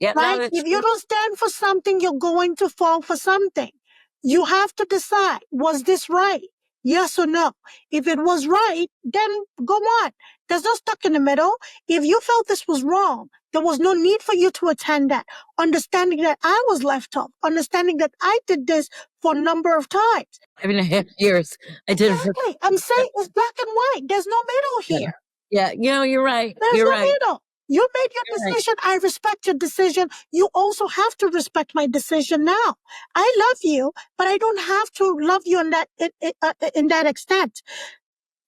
Yeah, Right? no, If you don't stand for something, you're going to fall for something. You have to decide, was this right? Yes or no? If it was right, then go on. There's no stuck in the middle. If you felt this was wrong, there was no need for you to attend that. Understanding that I was left off, understanding that I did this for a number of times. 5.5 years. I did it for. Exactly. I'm saying it's black and white. There's no middle here. Yeah, you're right. There's You're no right. middle. You made your You're right. decision. I respect your decision. You also have to respect my decision now. I love you, but I don't have to love you in that extent.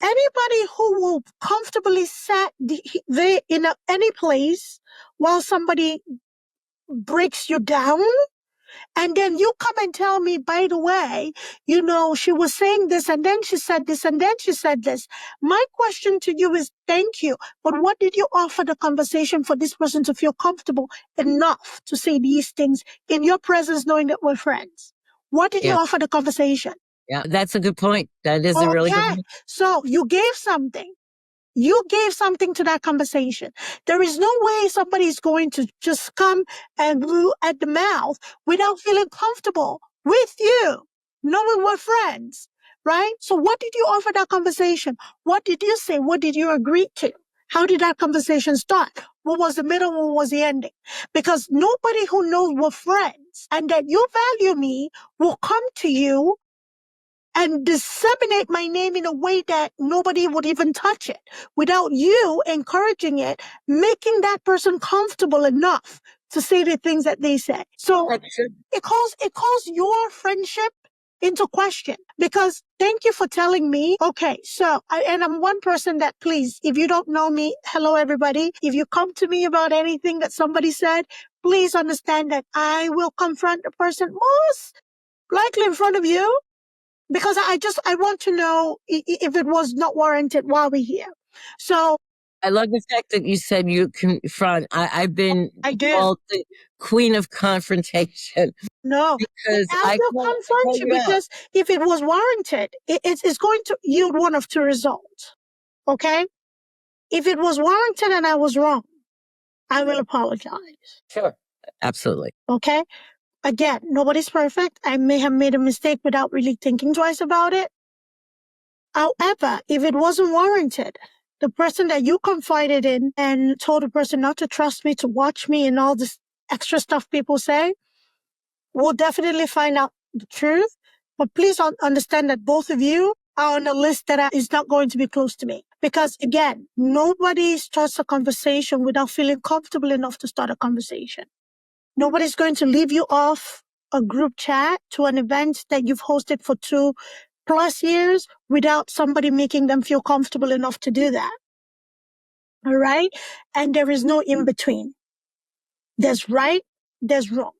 Anybody who will comfortably sit there in any place while somebody breaks you down, and then you come and tell me, by the way, she was saying this and then she said this and then she said this. My question to you is thank you. But what did you offer the conversation for this person to feel comfortable enough to say these things in your presence, knowing that we're friends? What did you offer the conversation? Yeah, that's a good point. That is a really good Okay. point. So you gave something. You gave something to that conversation. There is no way somebody is going to just come and glue at the mouth without feeling comfortable with you, knowing we're friends, right? So what did you offer that conversation? What did you say? What did you agree to? How did that conversation start? What was the middle? What was the ending? Because nobody who knows we're friends and that you value me will come to you and disseminate my name in a way that nobody would even touch it without you encouraging it, making that person comfortable enough to say the things that they say. So it calls your friendship into question because thank you for telling me. Okay, so and I'm one person that please, if you don't know me, hello everybody. If you come to me about anything that somebody said, please understand that I will confront the person most likely in front of you because I want to know if it was not warranted while we're here. So I love the fact that you said you confront. I've been I do. called the queen of confrontation No, because I will confront you because if it was warranted, it's going to yield one of two results. Okay? If it was warranted and I was wrong, I will apologize. Sure. Absolutely. Okay? Again, nobody's perfect. I may have made a mistake without really thinking twice about it. However, if it wasn't warranted, the person that you confided in and told the person not to trust me, to watch me, and all this extra stuff people say, will definitely find out the truth. But please understand that both of you are on a list that is not going to be close to me. Because again, nobody starts a conversation without feeling comfortable enough to start a conversation. Nobody's going to leave you off a group chat to an event that you've hosted for 2+ years without somebody making them feel comfortable enough to do that. All right? And there is no in between. There's right, there's wrong.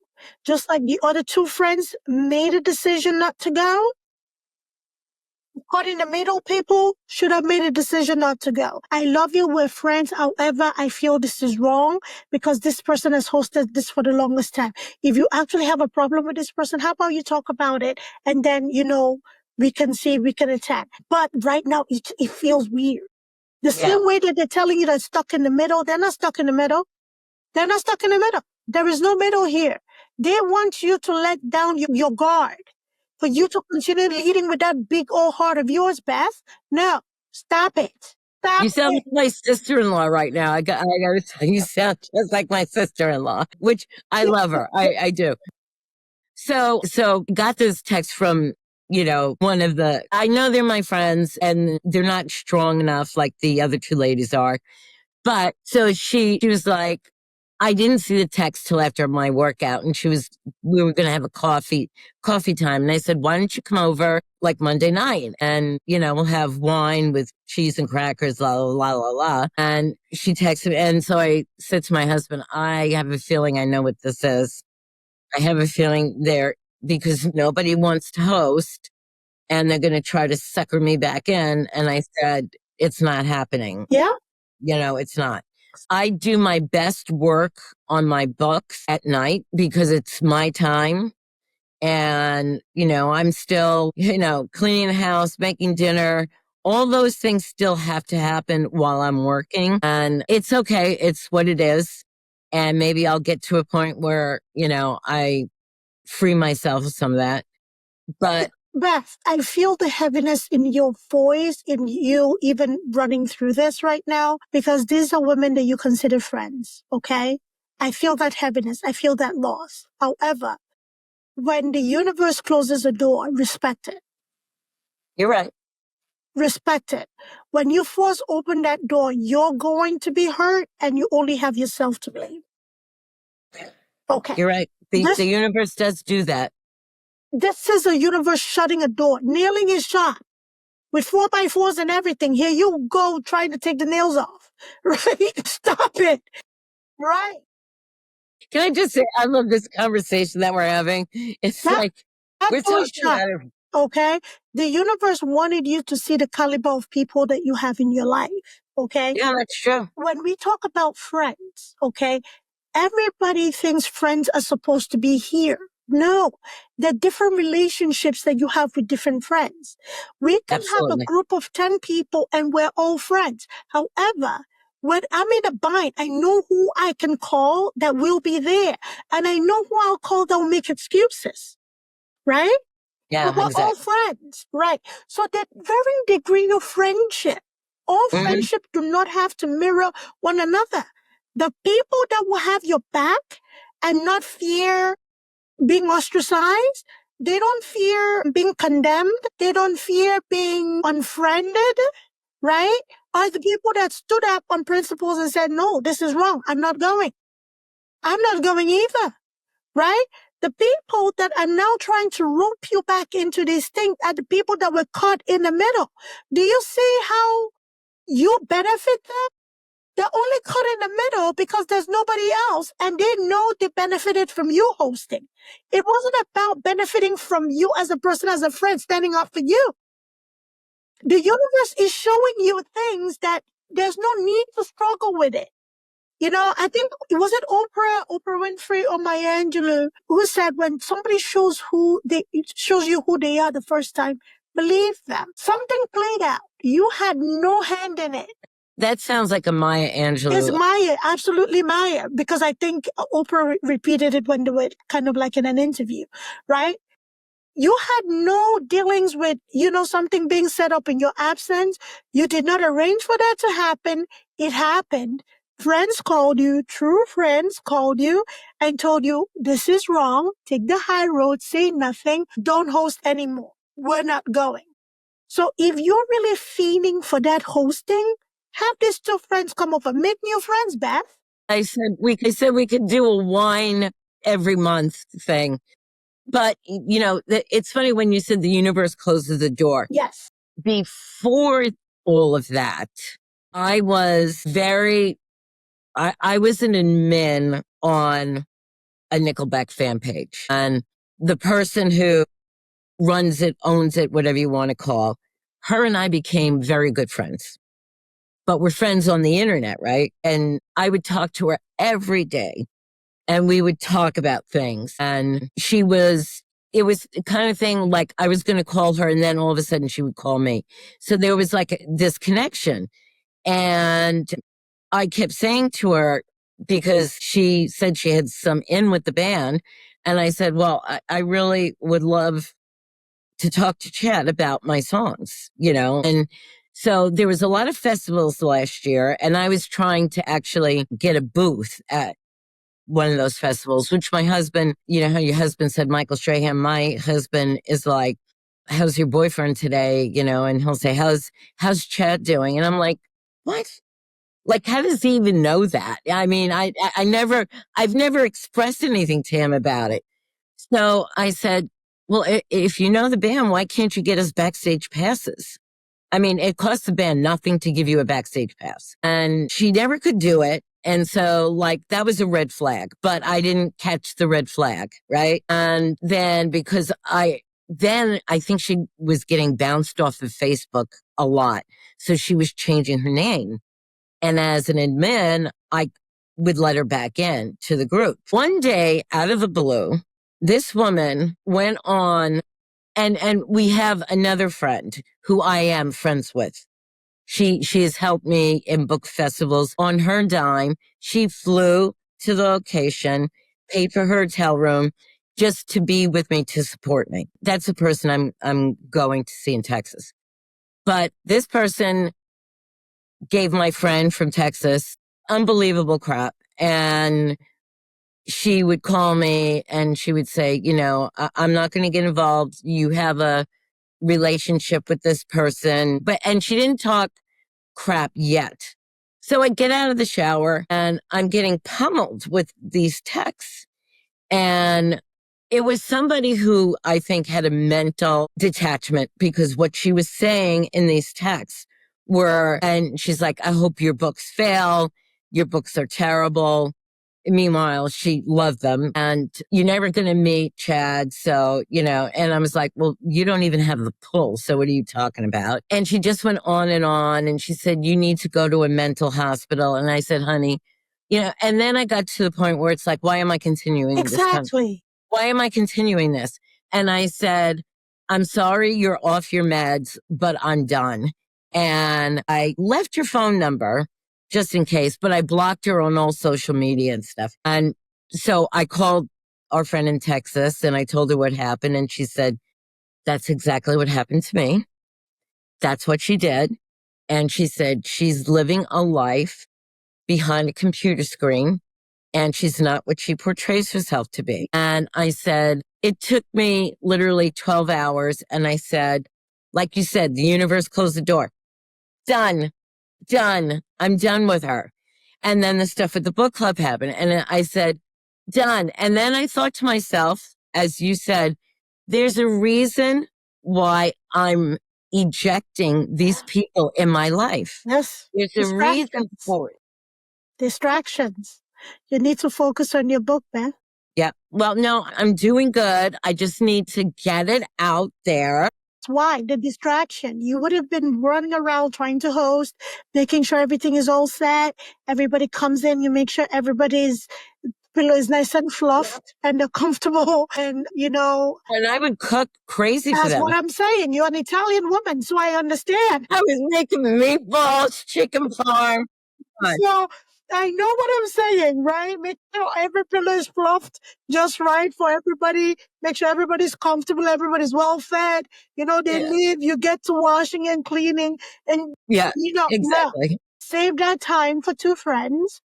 Just like the other 2 friends made a decision not to go, caught in the middle people should have made a decision not to go. I love you, we're friends. However, I feel this is wrong because this person has hosted this for the longest time. If you actually have a problem with this person, how about you talk about it and then, we can see, we can attack. But right now, it feels weird. The same way that they're telling you they're stuck in the middle, they're not stuck in the middle. They're not stuck in the middle. There is no middle here. They want you to let down your guard. For you to continue leading with that big old heart of yours, Beth. No, stop it. Stop You sound it. like my sister-in-law right now. I got to tell you, you sound just like my sister-in-law, which I love her. I do. So got this text from, one of I know they're my friends and they're not strong enough like the other 2 ladies are. But so she was like, I didn't see the text till after my workout and we were going to have a coffee time. And I said, why don't you come over like Monday night and, we'll have wine with cheese and crackers, la, la, la, la, la. And she texted me. And so I said to my husband, I have a feeling I know what this is. I have a feeling because nobody wants to host and they're going to try to sucker me back in. And I said, it's not happening. Yeah. It's not. I do my best work on my books at night because it's my time. And, I'm still, cleaning the house, making dinner. All those things still have to happen while I'm working. And it's okay. It's what it is. And maybe I'll get to a point where, I free myself of some of that. But Beth, I feel the heaviness in your voice, in you even running through this right now, because these are women that you consider friends, okay? I feel that heaviness. I feel that loss. However, when the universe closes a door, respect it. you're right. Respect it. When you force open that door, you're going to be hurt and you only have yourself to blame. Okay. You're right. The universe does do that. This is a universe shutting a door. Nailing is shot with 4x4s and everything. Here you go trying to take the nails off. Right? Stop it. Right? Can I just say, I love this conversation that we're having. It's like we're talking about it. Okay? The universe wanted you to see the caliber of people that you have in your life. Okay? Yeah, that's true. When we talk about friends, okay, everybody thinks friends are supposed to be here. No, there are different relationships that you have with different friends. We can have a Absolutely. group of 10 people and we're all friends. However, when I'm in a bind, I know who I can call that will be there. And I know who I'll call that will make excuses, right? Yeah, But we're all exactly. friends, right? So that varying degree of friendship, all friendship do not have to mirror one another. The people that will have your back and not fear being ostracized, they don't fear being condemned, they don't fear being unfriended, right? Are the people that stood up on principles and said, no, this is wrong. I'm not going. I'm not going either, right? The people that are now trying to rope you back into these things are the people that were caught in the middle. Do you see how you benefit them? They're only caught in the middle because there's nobody else and they know they benefited from you hosting. It wasn't about benefiting from you as a person, as a friend, standing up for you. The universe is showing you things that there's no need to struggle with it. You know, I think, was it Oprah Winfrey or Maya Angelou who said when somebody shows you who they are the first time, believe them. Something played out. You had no hand in it. That sounds like a Maya It's Angelou. Maya, absolutely Maya, because I think Oprah repeated it when they were kind of like in an interview, right? You had no dealings with, something being set up in your absence. You did not arrange for that to happen. It happened. Friends called you, true friends called you and told you, this is wrong. Take the high road, say nothing, don't host anymore. We're not going. So if you're really feeling for that hosting, have these two friends come over. Make new friends, Beth. I said we could do a wine every month thing. But, it's funny when you said the universe closes the door. Yes. Before all of that, I was I was an admin on a Nickelback fan page. And the person who runs it, owns it, whatever you want to call, her and I became very good friends. But we're friends on the internet, right? And I would talk to her every day and we would talk about things. And it was the kind of thing like I was going to call her and then all of a sudden she would call me. So there was like this connection. And I kept saying to her, because she said she had some in with the band. And I said, well, I really would love to talk to Chad about my songs, And so there was a lot of festivals last year, and I was trying to actually get a booth at one of those festivals, which my husband, how your husband said, Michael Strahan, my husband is like, how's your boyfriend today? And he'll say, how's Chad doing? And I'm like, what? Like, how does he even know that? I mean, I've never expressed anything to him about it. So I said, well, if you know the band, why can't you get us backstage passes? I mean, it costs the band nothing to give you a backstage pass. And she never could do it. And so, like, that was a red flag, but I didn't catch the red flag, right? And then I think she was getting bounced off of Facebook a lot. So she was changing her name. And as an admin, I would let her back in to the group. One day, out of the blue, this woman went on, and we have another friend who I am friends with. She has helped me in book festivals on her dime. She flew to the location, paid for her hotel room just to be with me, to support me. That's the person I'm going to see in Texas. But this person gave my friend from Texas unbelievable crap. And she would call me and she would say, I'm not going to get involved. You have a relationship with this person. And she didn't talk crap yet. So I get out of the shower and I'm getting pummeled with these texts. And it was somebody who I think had a mental detachment, because what she was saying in these texts and she's like, I hope your books fail. Your books are terrible. Meanwhile, she loved them, and you're never going to meet Chad. So, and I was like, well, you don't even have the pull. So what are you talking about? And she just went on. And she said, you need to go to a mental hospital. And I said, honey, and then I got to the point where it's like, why am I continuing this? Exactly. why am I continuing this? And I said, I'm sorry you're off your meds, but I'm done. And I left your phone number just in case, but I blocked her on all social media and stuff. And so I called our friend in Texas and I told her what happened. And she said, that's exactly what happened to me. That's what she did. And she said, she's living a life behind a computer screen and she's not what she portrays herself to be. And I said, it took me literally 12 hours. And I said, like you said, the universe closed the door. Done, done. I'm done with her. And then the stuff at the book club happened. And I said, done. And then I thought to myself, as you said, there's a reason why I'm ejecting these people in my life. Yes. There's a reason Distractions. for it. Distractions. You need to focus on your book, man. Yeah. Well, no, I'm doing good. I just need to get it out there. That's why the distraction. You would have been running around trying to host, making sure everything is all set. Everybody comes in. You make sure everybody's pillow is nice and fluffed and they're comfortable. And, And I would cook crazy for that's them. what I'm saying. You're an Italian woman, so I understand. I was making meatballs, chicken parm. So I know what I'm saying, right? Make sure every pillow is fluffed just right for everybody. Make sure everybody's comfortable, everybody's well fed. They Yeah. leave, you get to washing and cleaning. And, Yeah, now, exactly. save that time for two friends.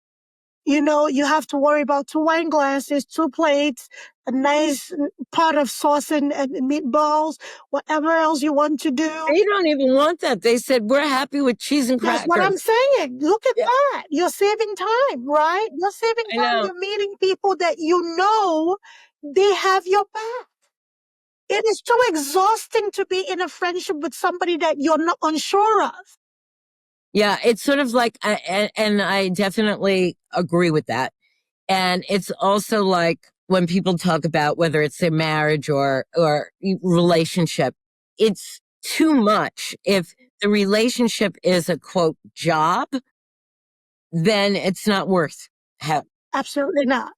You have to worry about two wine glasses, two plates, a nice pot of sauce and meatballs, whatever else you want to do. They don't even want that. They said, we're happy with cheese and crackers. That's what I'm saying. Look at that. You're saving time, right? You're saving I time. know. You're meeting people that they have your back. It is too exhausting to be in a friendship with somebody that you're not unsure of. Yeah, it's sort of like, and I definitely agree with that. And it's also like when people talk about whether it's a marriage or relationship, it's too much. If the relationship is a quote job, then it's not worth having. Absolutely not.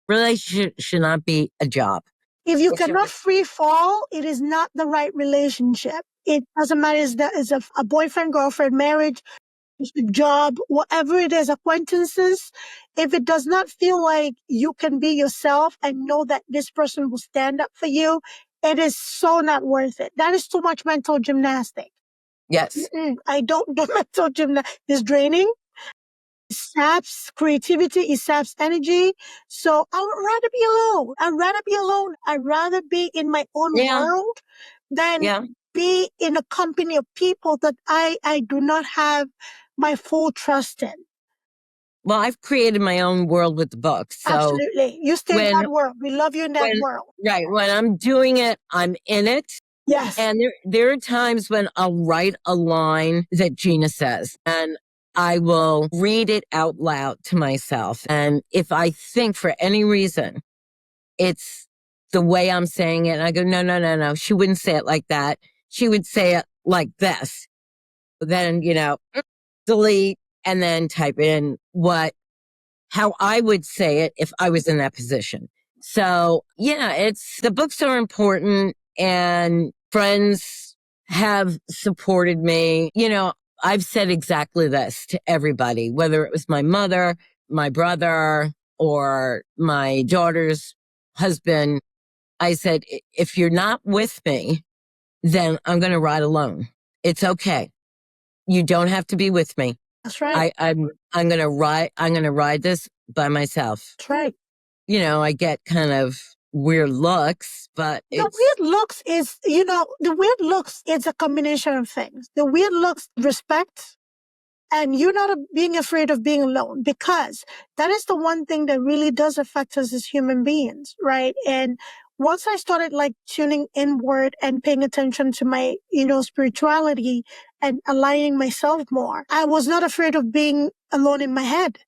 Relationship should not be a job. If you cannot free fall, it is not the right relationship. It doesn't matter if that is a boyfriend, girlfriend, marriage, job, whatever it is, acquaintances. If it does not feel like you can be yourself and know that this person will stand up for you, it is so not worth it. That is too much mental gymnastics. Yes. I don't do mental gymnastics. It's draining. It saps creativity. It saps energy. So I would rather be alone. I'd rather be in my own world than be in a company of people that I do not have my full trust in. Well, I've created my own world with the book. So absolutely. You stay in that world. We love you in that world. Right. When I'm doing it, I'm in it. Yes. And there are times when I'll write a line that Gina says and I will read it out loud to myself. And if I think for any reason it's the way I'm saying it, and I go, no. She wouldn't say it like that. She would say it like this. Then, delete and then type in how I would say it if I was in that position. So the books are important and friends have supported me. I've said exactly this to everybody, whether it was my mother, my brother, or my daughter's husband. I said, if you're not with me, then I'm going to ride alone. It's okay. You don't have to be with me. That's right. I'm going to ride this by myself. That's right. I get kind of weird looks, but the weird looks is a combination of things. The weird looks, respect, and you're not being afraid of being alone, because that is the one thing that really does affect us as human beings, right? And once I started tuning inward and paying attention to my, spirituality and aligning myself more, I was not afraid of being alone in my head,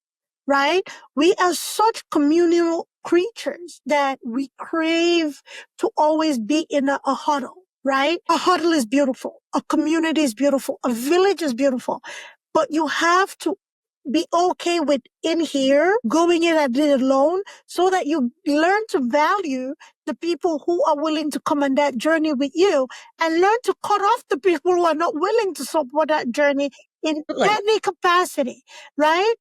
right? We are such communal creatures that we crave to always be in a huddle, right? A huddle is beautiful. A community is beautiful. A village is beautiful. But you have to be okay with in here, going in at it alone, so that you learn to value the people who are willing to come on that journey with you, and learn to cut off the people who are not willing to support that journey in any capacity, right?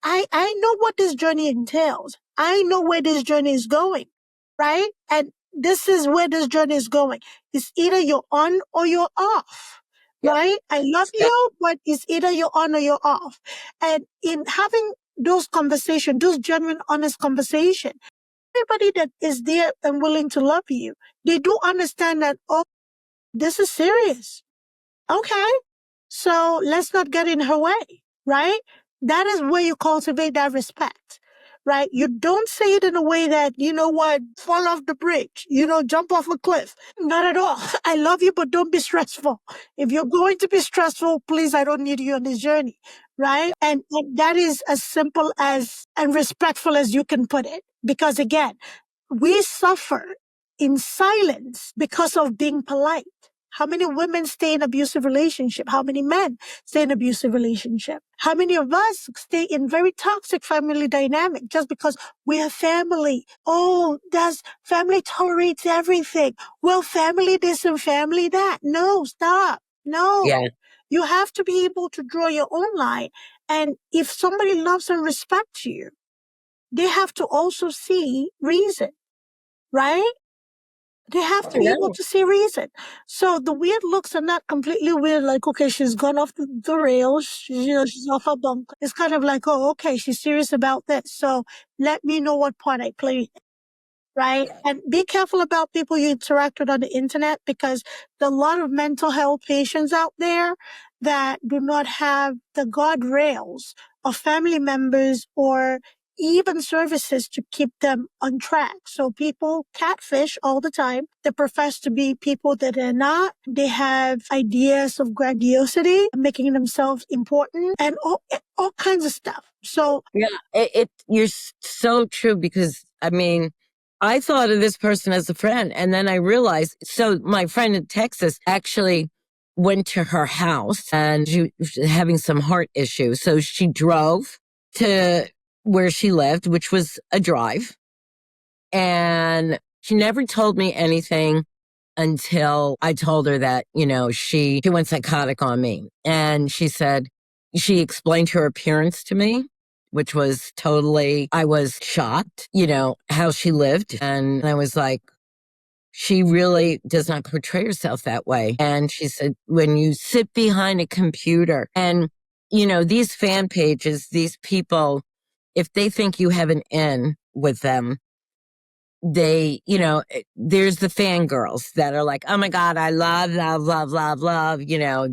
I know what this journey entails. I know where this journey is going, right? And this is where this journey is going. It's either you're on or you're off, Yep. right? I love you, but it's either you're on or you're off. And in having those conversations, those genuine, honest conversations, everybody that is there and willing to love you, they do understand that, oh, this is serious. Okay. So let's not get in her way, right? That is where you cultivate that respect, right? You don't say it in a way that, you know what, fall off the bridge, jump off a cliff. Not at all. I love you, but don't be stressful. If you're going to be stressful, please, I don't need you on this journey, right? And that is as simple as and respectful as you can put it. Because again, we suffer in silence because of being polite. How many women stay in abusive relationship? How many men stay in abusive relationship? How many of us stay in very toxic family dynamic just because we have family? Oh, does family tolerates everything? Well, family this and family that. No, stop. No. Yeah. You have to be able to draw your own line. And if somebody loves and respects you, they have to also see reason, right? They have to be able to see reason. So the weird looks are not completely weird, like, okay, she's gone off the rails, she's off her bunk. It's kind of like, oh, okay, she's serious about this. So let me know what part I played, right? And be careful about people you interact with on the internet, because there are a lot of mental health patients out there that do not have the guardrails of family members or even services to keep them on track. So people catfish all the time. They profess to be people that they're not. They have ideas of grandiosity, making themselves important, and all kinds of stuff. So yeah, you're so true, because I mean, I thought of this person as a friend, and then I realized, so my friend in Texas actually went to her house, and she was having some heart issues. So she drove to where she lived, which was a drive. And she never told me anything until I told her that, she went psychotic on me. And she explained her appearance to me, which was I was shocked, how she lived. And I was like, she really does not portray herself that way. And she said, when you sit behind a computer and, these fan pages, these people, if they think you have an in with them, there's the fangirls that are like, oh my God, I love, love, love, love, love,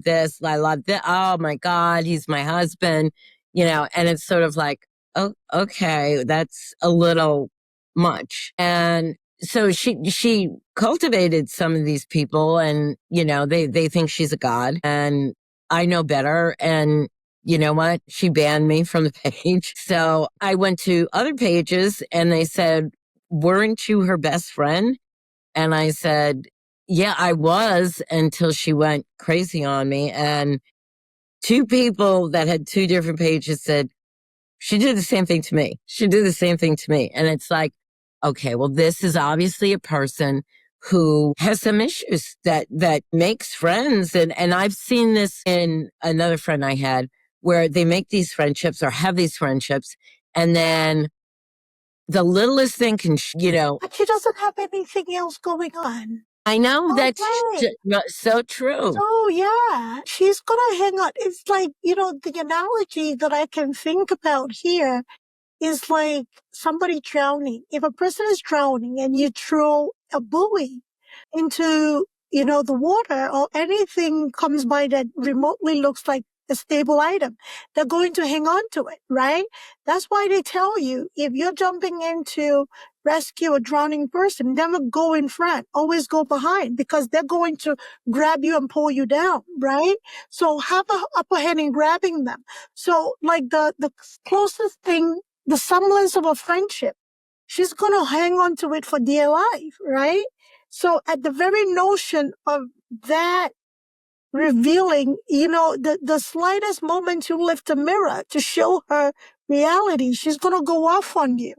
this, I love this. Oh my God, he's my husband, and it's sort of like, oh, okay, that's a little much. And so she cultivated some of these people, and, they think she's a god, and I know better. And you know what? She banned me from the page. So I went to other pages, and they said, weren't you her best friend? And I said, yeah, I was, until she went crazy on me. And two people that had two different pages said, she did the same thing to me. She did the same thing to me. And it's like, okay, well, this is obviously a person who has some issues that makes friends. And I've seen this in another friend I had, where they make these friendships or have these friendships, and then the littlest thing can, but she doesn't have anything else going on. I know, that's Okay. so true. So yeah, she's gonna hang out. It's like, the analogy that I can think about here is like somebody drowning. If a person is drowning and you throw a buoy into, the water, or anything comes by that remotely looks like a stable item, they're going to hang on to it, right? That's why they tell you, if you're jumping in to rescue a drowning person, never go in front, always go behind, because they're going to grab you and pull you down, right? So have the upper hand in grabbing them. So like the closest thing, the semblance of a friendship, she's going to hang on to it for dear life, right? So at the very notion of that revealing, the slightest moment you lift a mirror to show her reality, she's going to go off on you,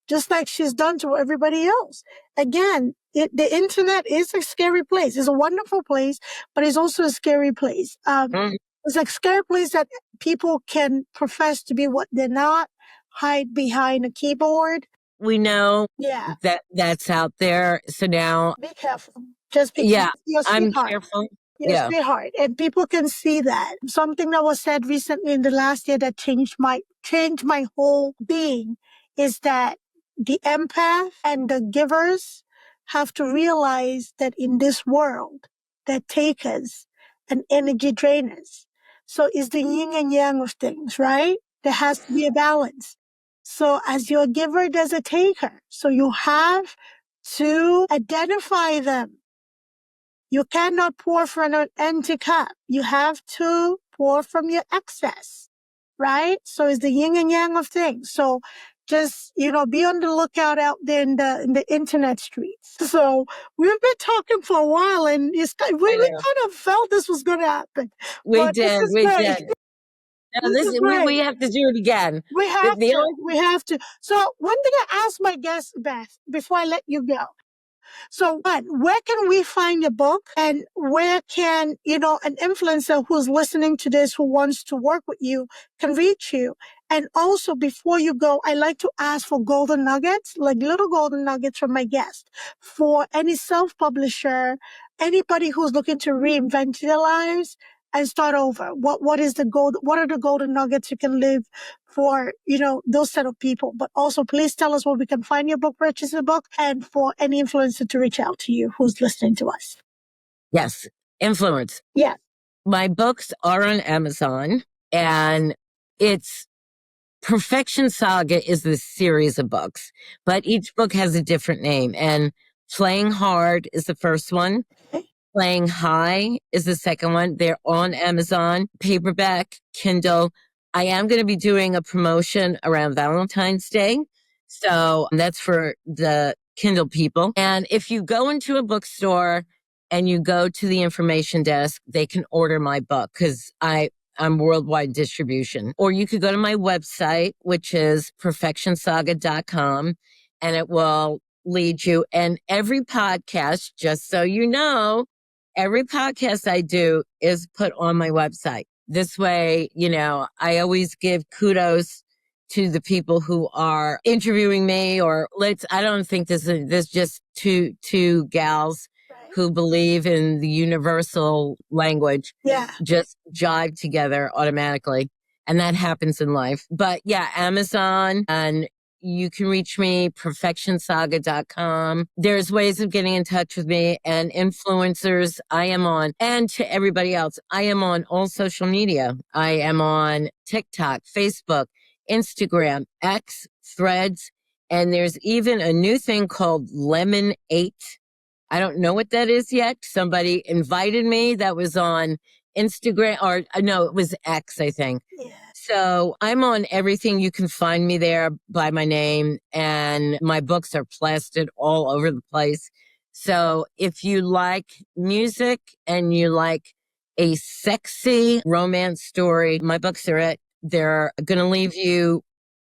just like she's done to everybody else. Again, the internet is a scary place. It's a wonderful place, but it's also a scary place. It's a scary place that people can profess to be what they're not, hide behind a keyboard. We know Yeah. that that's out there. So now, Be careful. Just because yeah, you're a I'm sweetheart. careful. You're a Yeah. sweetheart. And people can see that. Something that was said recently in the last year that changed my whole being is that the empath and the givers have to realize that in this world, they're takers and energy drainers. So it's the yin and yang of things, right? There has to be a balance. So as your giver, there's a taker. So you have to identify them. You cannot pour from an empty cup. You have to pour from your excess, right? So it's the yin and yang of things. So just, be on the lookout out there in the internet streets. So we've been talking for a while, and we kind of felt this was going to happen. We But did. This is We great. did. No, This is great. we have to do it again. We have The to. We have to. So one thing I asked my guest, Beth, before I let you go. So where can we find your book, and where can, an influencer who's listening to this, who wants to work with you, can reach you? And also, before you go, I like to ask for golden nuggets, like little golden nuggets from my guest, for any self-publisher, anybody who's looking to reinvent their lives and start over. What are the golden nuggets you can live for, those set of people? But also, please tell us where we can find your book, purchase the book, and for any influencer to reach out to you who's listening to us. Yes. Influence. Yeah. My books are on Amazon, and it's Perfection Saga is the series of books, but each book has a different name. And Playing Hard is the first one. Playing High is the second one. They're on Amazon, paperback, Kindle. I am going to be doing a promotion around Valentine's Day. So that's for the Kindle people. And if you go into a bookstore and you go to the information desk, they can order my book because I'm worldwide distribution. Or you could go to my website, which is perfectionsaga.com, and it will lead you. And every podcast, just so you know, every podcast I do is put on my website. This way, I always give kudos to the people who are interviewing me, or I don't think this just two gals who believe in the universal language. Yeah. Just jive together automatically. And that happens in life. But yeah, Amazon, and you can reach me, perfectionsaga.com. There's ways of getting in touch with me, and influencers I am on. And to everybody else, I am on all social media. I am on TikTok, Facebook, Instagram, X, Threads, and there's even a new thing called Lemon 8. I don't know what that is yet. Somebody invited me that was on Instagram, or no, it was X, I think. Yeah. So I'm on everything. You can find me there by my name, and my books are plastered all over the place. So if you like music and you like a sexy romance story, my books are it. They're going to leave you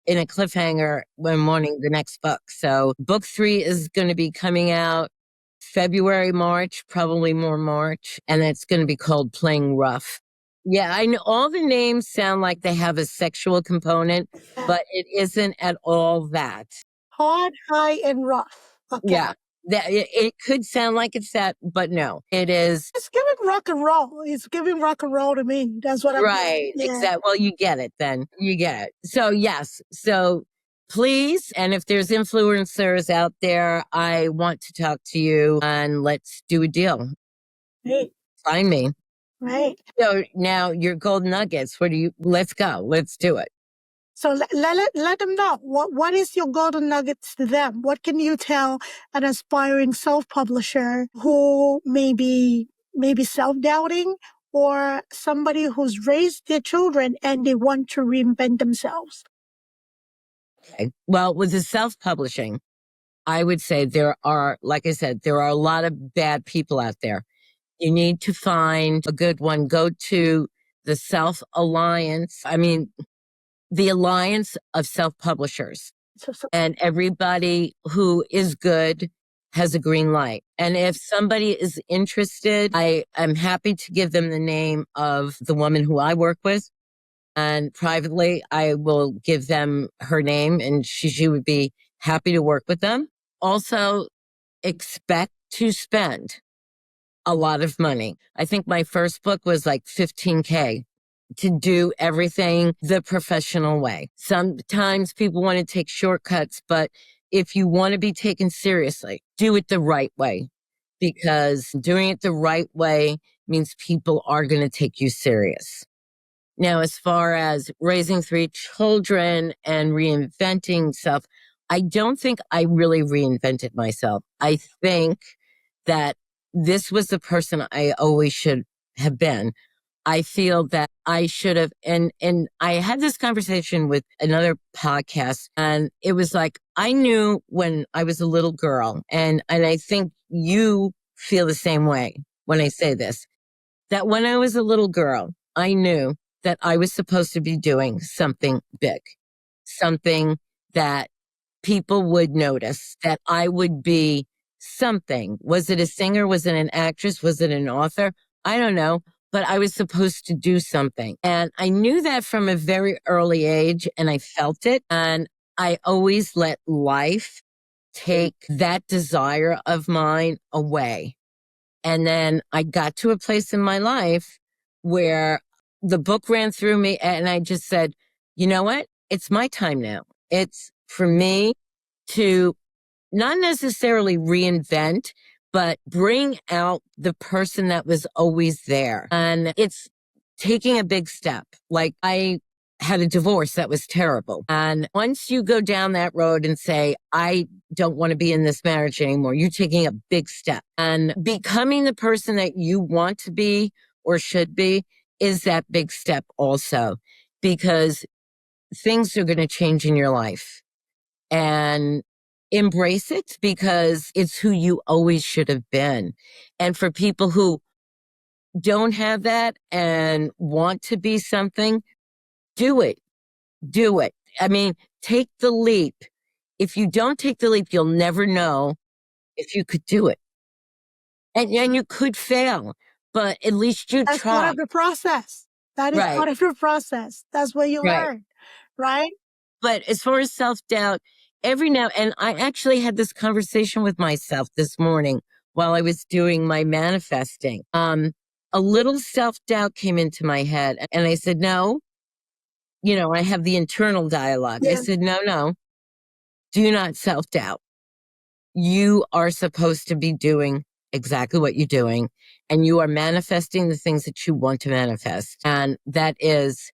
in a cliffhanger when wanting the next book. So book 3 is going to be coming out February, March, probably more March, and it's going to be called Playing Rough. Yeah, I know all the names sound like they have a sexual component, but it isn't at all that. Hard, high, and rough. Okay. Yeah, it could sound like it's that, but no, it is. It's giving rock and roll. It's giving rock and roll to me. That's what I'm Right, exactly. Well, you get it then. You get it. So yes, so please, and if there's influencers out there, I want to talk to you, and let's do a deal. Right. Find me. Right. So now your gold nuggets, let's go. Let's do it. So let them know. What is your golden nuggets to them? What can you tell an aspiring self-publisher who may be self-doubting, or somebody who's raised their children and they want to reinvent themselves? Okay. Well, with the self-publishing, I would say there are, like I said, there are a lot of bad people out there. You need to find a good one. Go to the Self Alliance. The Alliance of Self Publishers. So, And everybody who is good has a green light. And if somebody is interested, I am happy to give them the name of the woman who I work with. And privately, I will give them her name, and she would be happy to work with them. Also, expect to spend a lot of money. I think my first book was like 15K to do everything the professional way. Sometimes people want to take shortcuts, but if you want to be taken seriously, do it the right way, because doing it the right way means people are going to take you serious. Now, as far as raising 3 children and reinventing self, I don't think I really reinvented myself. I think that this was the person I always should have been. I feel that I should have, and I had this conversation with another podcast, and it was like, I knew when I was a little girl, and I think you feel the same way when I say this, that when I was a little girl, I knew that I was supposed to be doing something big, something that people would notice, that I would be something. Was it a singer? Was it an actress? Was it an author? I don't know, but I was supposed to do something. And I knew that from a very early age, and I felt it. And I always let life take that desire of mine away. And then I got to a place in my life where the book ran through me, and I just said, you know what? It's my time now. It's for me to not necessarily reinvent, but bring out the person that was always there. And it's taking a big step. Like, I had a divorce that was terrible. And once you go down that road and say, I don't want to be in this marriage anymore, you're taking a big step. And becoming the person that you want to be or should be is that big step also, because things are going to change in your life. And embrace it, because it's who you always should have been. And for people who don't have that and want to be something, do it. Do it. Take the leap. If you don't take the leap, you'll never know if you could do it. And you could fail, but at least you that's tried. part of the process. That is Right. part of your process. That's where you Right. learn, right? But as far as self-doubt, every now, and I actually had this conversation with myself this morning while I was doing my manifesting. A little self-doubt came into my head, and I said, no, I have the internal dialogue. I Yeah. said, no, do not self-doubt. You are supposed to be doing exactly what you're doing, and you are manifesting the things that you want to manifest. And that is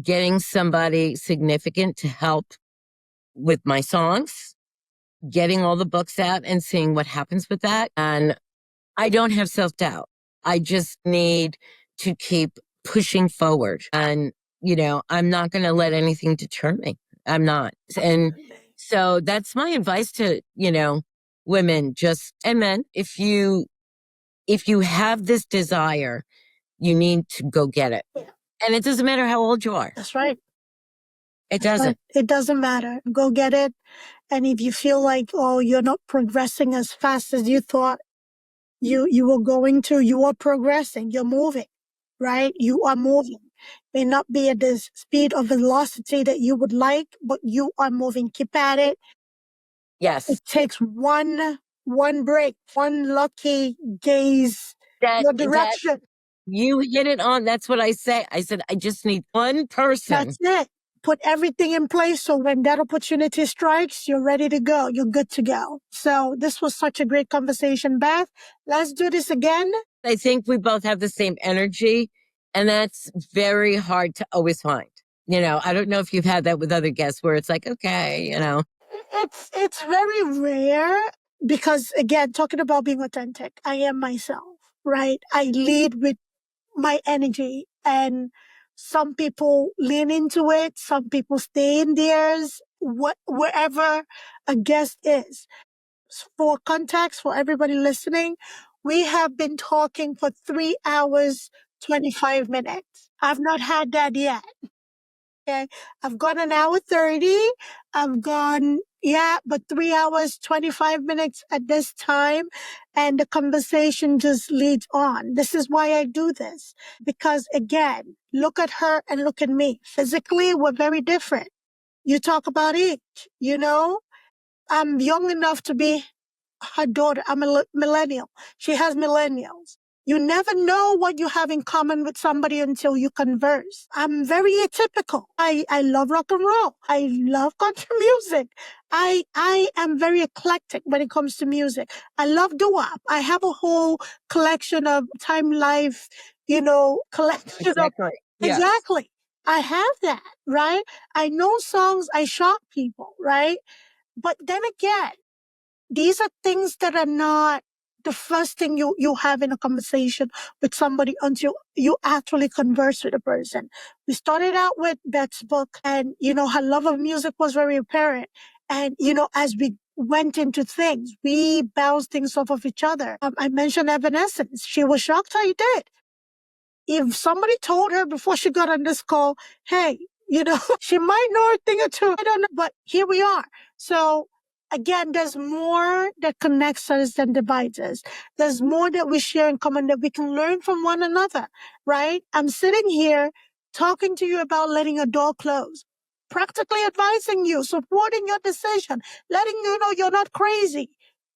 getting somebody significant to help with my songs, getting all the books out and seeing what happens with that. And I don't have self-doubt. I just need to keep pushing forward. And, I'm not going to let anything deter me. I'm not. And so that's my advice to, women, and men. If you have this desire, you need to go get it. Yeah. And it doesn't matter how old you are. That's right. It doesn't. It doesn't matter. Go get it. And if you feel like, oh, you're not progressing as fast as you thought you were going to, you are progressing. You're moving, right? You are moving. May not be at the speed or velocity that you would like, but you are moving. Keep at it. Yes. It takes one break, one lucky gaze, your direction. You hit it on. That's what I say. I said, I just need one person. That's it. Put everything in place so when that opportunity strikes, you're ready to go. You're good to go. So this was such a great conversation, Beth. Let's do this again. I think we both have the same energy, and that's very hard to always find. I don't know if you've had that with other guests where it's like, okay, It's very rare because, again, talking about being authentic, I am myself, right? I lead with my energy, and some people lean into it. Some people stay in theirs, wherever a guest is. For context, for everybody listening, We have been talking for 3 hours, 25 minutes. I've not had that yet. Okay. I've gone an hour 30. I've gone, but 3 hours, 25 minutes at this time. And the conversation just leads on. This is why I do this. Because again, look at her and look at me. Physically, we're very different. You talk about age, I'm young enough to be her daughter. I'm a millennial. She has millennials. You never know what you have in common with somebody until you converse. I'm very atypical. I love rock and roll. I love country music. I am very eclectic when it comes to music. I love doo-wop. I have a whole collection of Time Life, collection Exactly. of... Yes. Exactly. I have that, right? I know songs. I shock people, right? But then again, these are things that are not the first thing you have in a conversation with somebody until you actually converse with a person. We started out with Beth's book and, her love of music was very apparent. And, as we went into things, we bounced things off of each other. I mentioned Evanescence. She was shocked I did. If somebody told her before she got on this call, hey, she might know a thing or two. I don't know, but here we are. So again, there's more that connects us than divides us. There's more that we share in common that we can learn from one another, right? I'm sitting here talking to you about letting a door close, practically advising you, supporting your decision, letting you know you're not crazy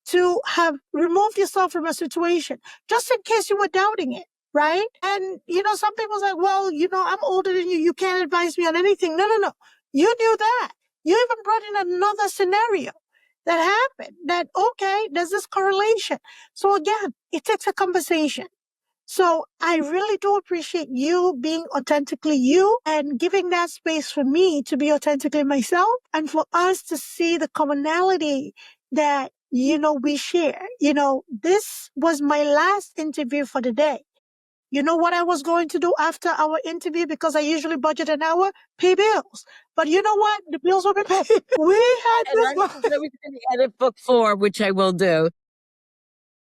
to have removed yourself from a situation, just in case you were doubting it. Right? And, some people say, well, I'm older than you. You can't advise me on anything. No. You knew that. You even brought in another scenario that happened that, okay, there's this correlation. So again, it takes a conversation. So I really do appreciate you being authentically you and giving that space for me to be authentically myself and for us to see the commonality that, we share. This was my last interview for the day. You know what I was going to do after our interview? Because I usually budget an hour, pay bills. But you know what? The bills will be paid. We had this. I was going to edit book 4, which I will do.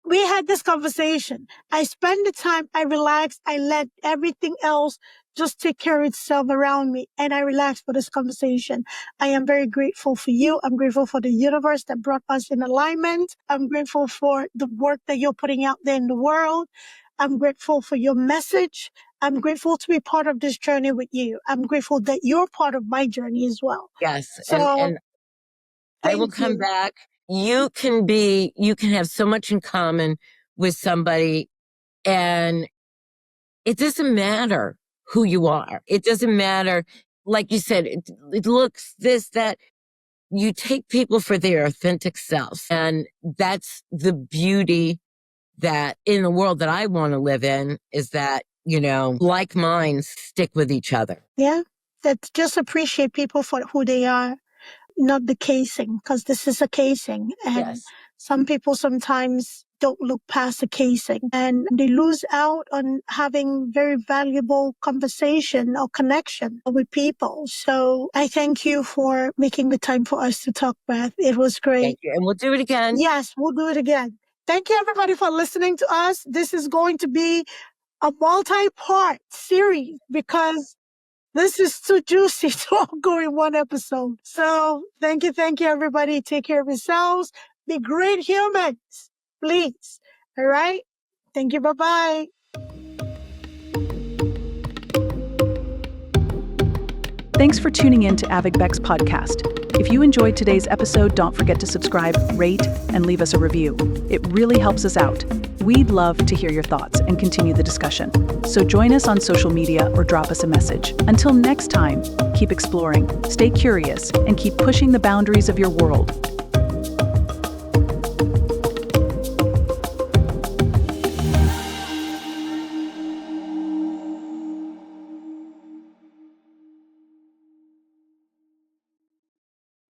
We had this conversation. I spend the time, I relax, I let everything else just take care of itself around me. And I relax for this conversation. I am very grateful for you. I'm grateful for the universe that brought us in alignment. I'm grateful for the work that you're putting out there in the world. I'm grateful for your message. I'm grateful to be part of this journey with you. I'm grateful that you're part of my journey as well. Yes. So, and I will come back. You can have so much in common with somebody, and it doesn't matter who you are. It doesn't matter. Like you said, it looks this, that. You take people for their authentic selves. And that's the beauty that in the world that I want to live in is that, like minds stick with each other. Yeah. That just appreciate people for who they are, not the casing, because this is a casing. And Yes. Some people sometimes don't look past the casing and they lose out on having very valuable conversation or connection with people. So I thank you for making the time for us to talk, Beth. It was great. Thank you. And we'll do it again. Yes, we'll do it again. Thank you, everybody, for listening to us. This is going to be a multi-part series because this is too juicy to all go in one episode. So thank you, everybody. Take care of yourselves. Be great humans, please. All right? Thank you. Bye-bye. Thanks for tuning in to Avik Beck's podcast. If you enjoyed today's episode, don't forget to subscribe, rate, and leave us a review. It really helps us out. We'd love to hear your thoughts and continue the discussion. So join us on social media or drop us a message. Until next time, keep exploring, stay curious, and keep pushing the boundaries of your world.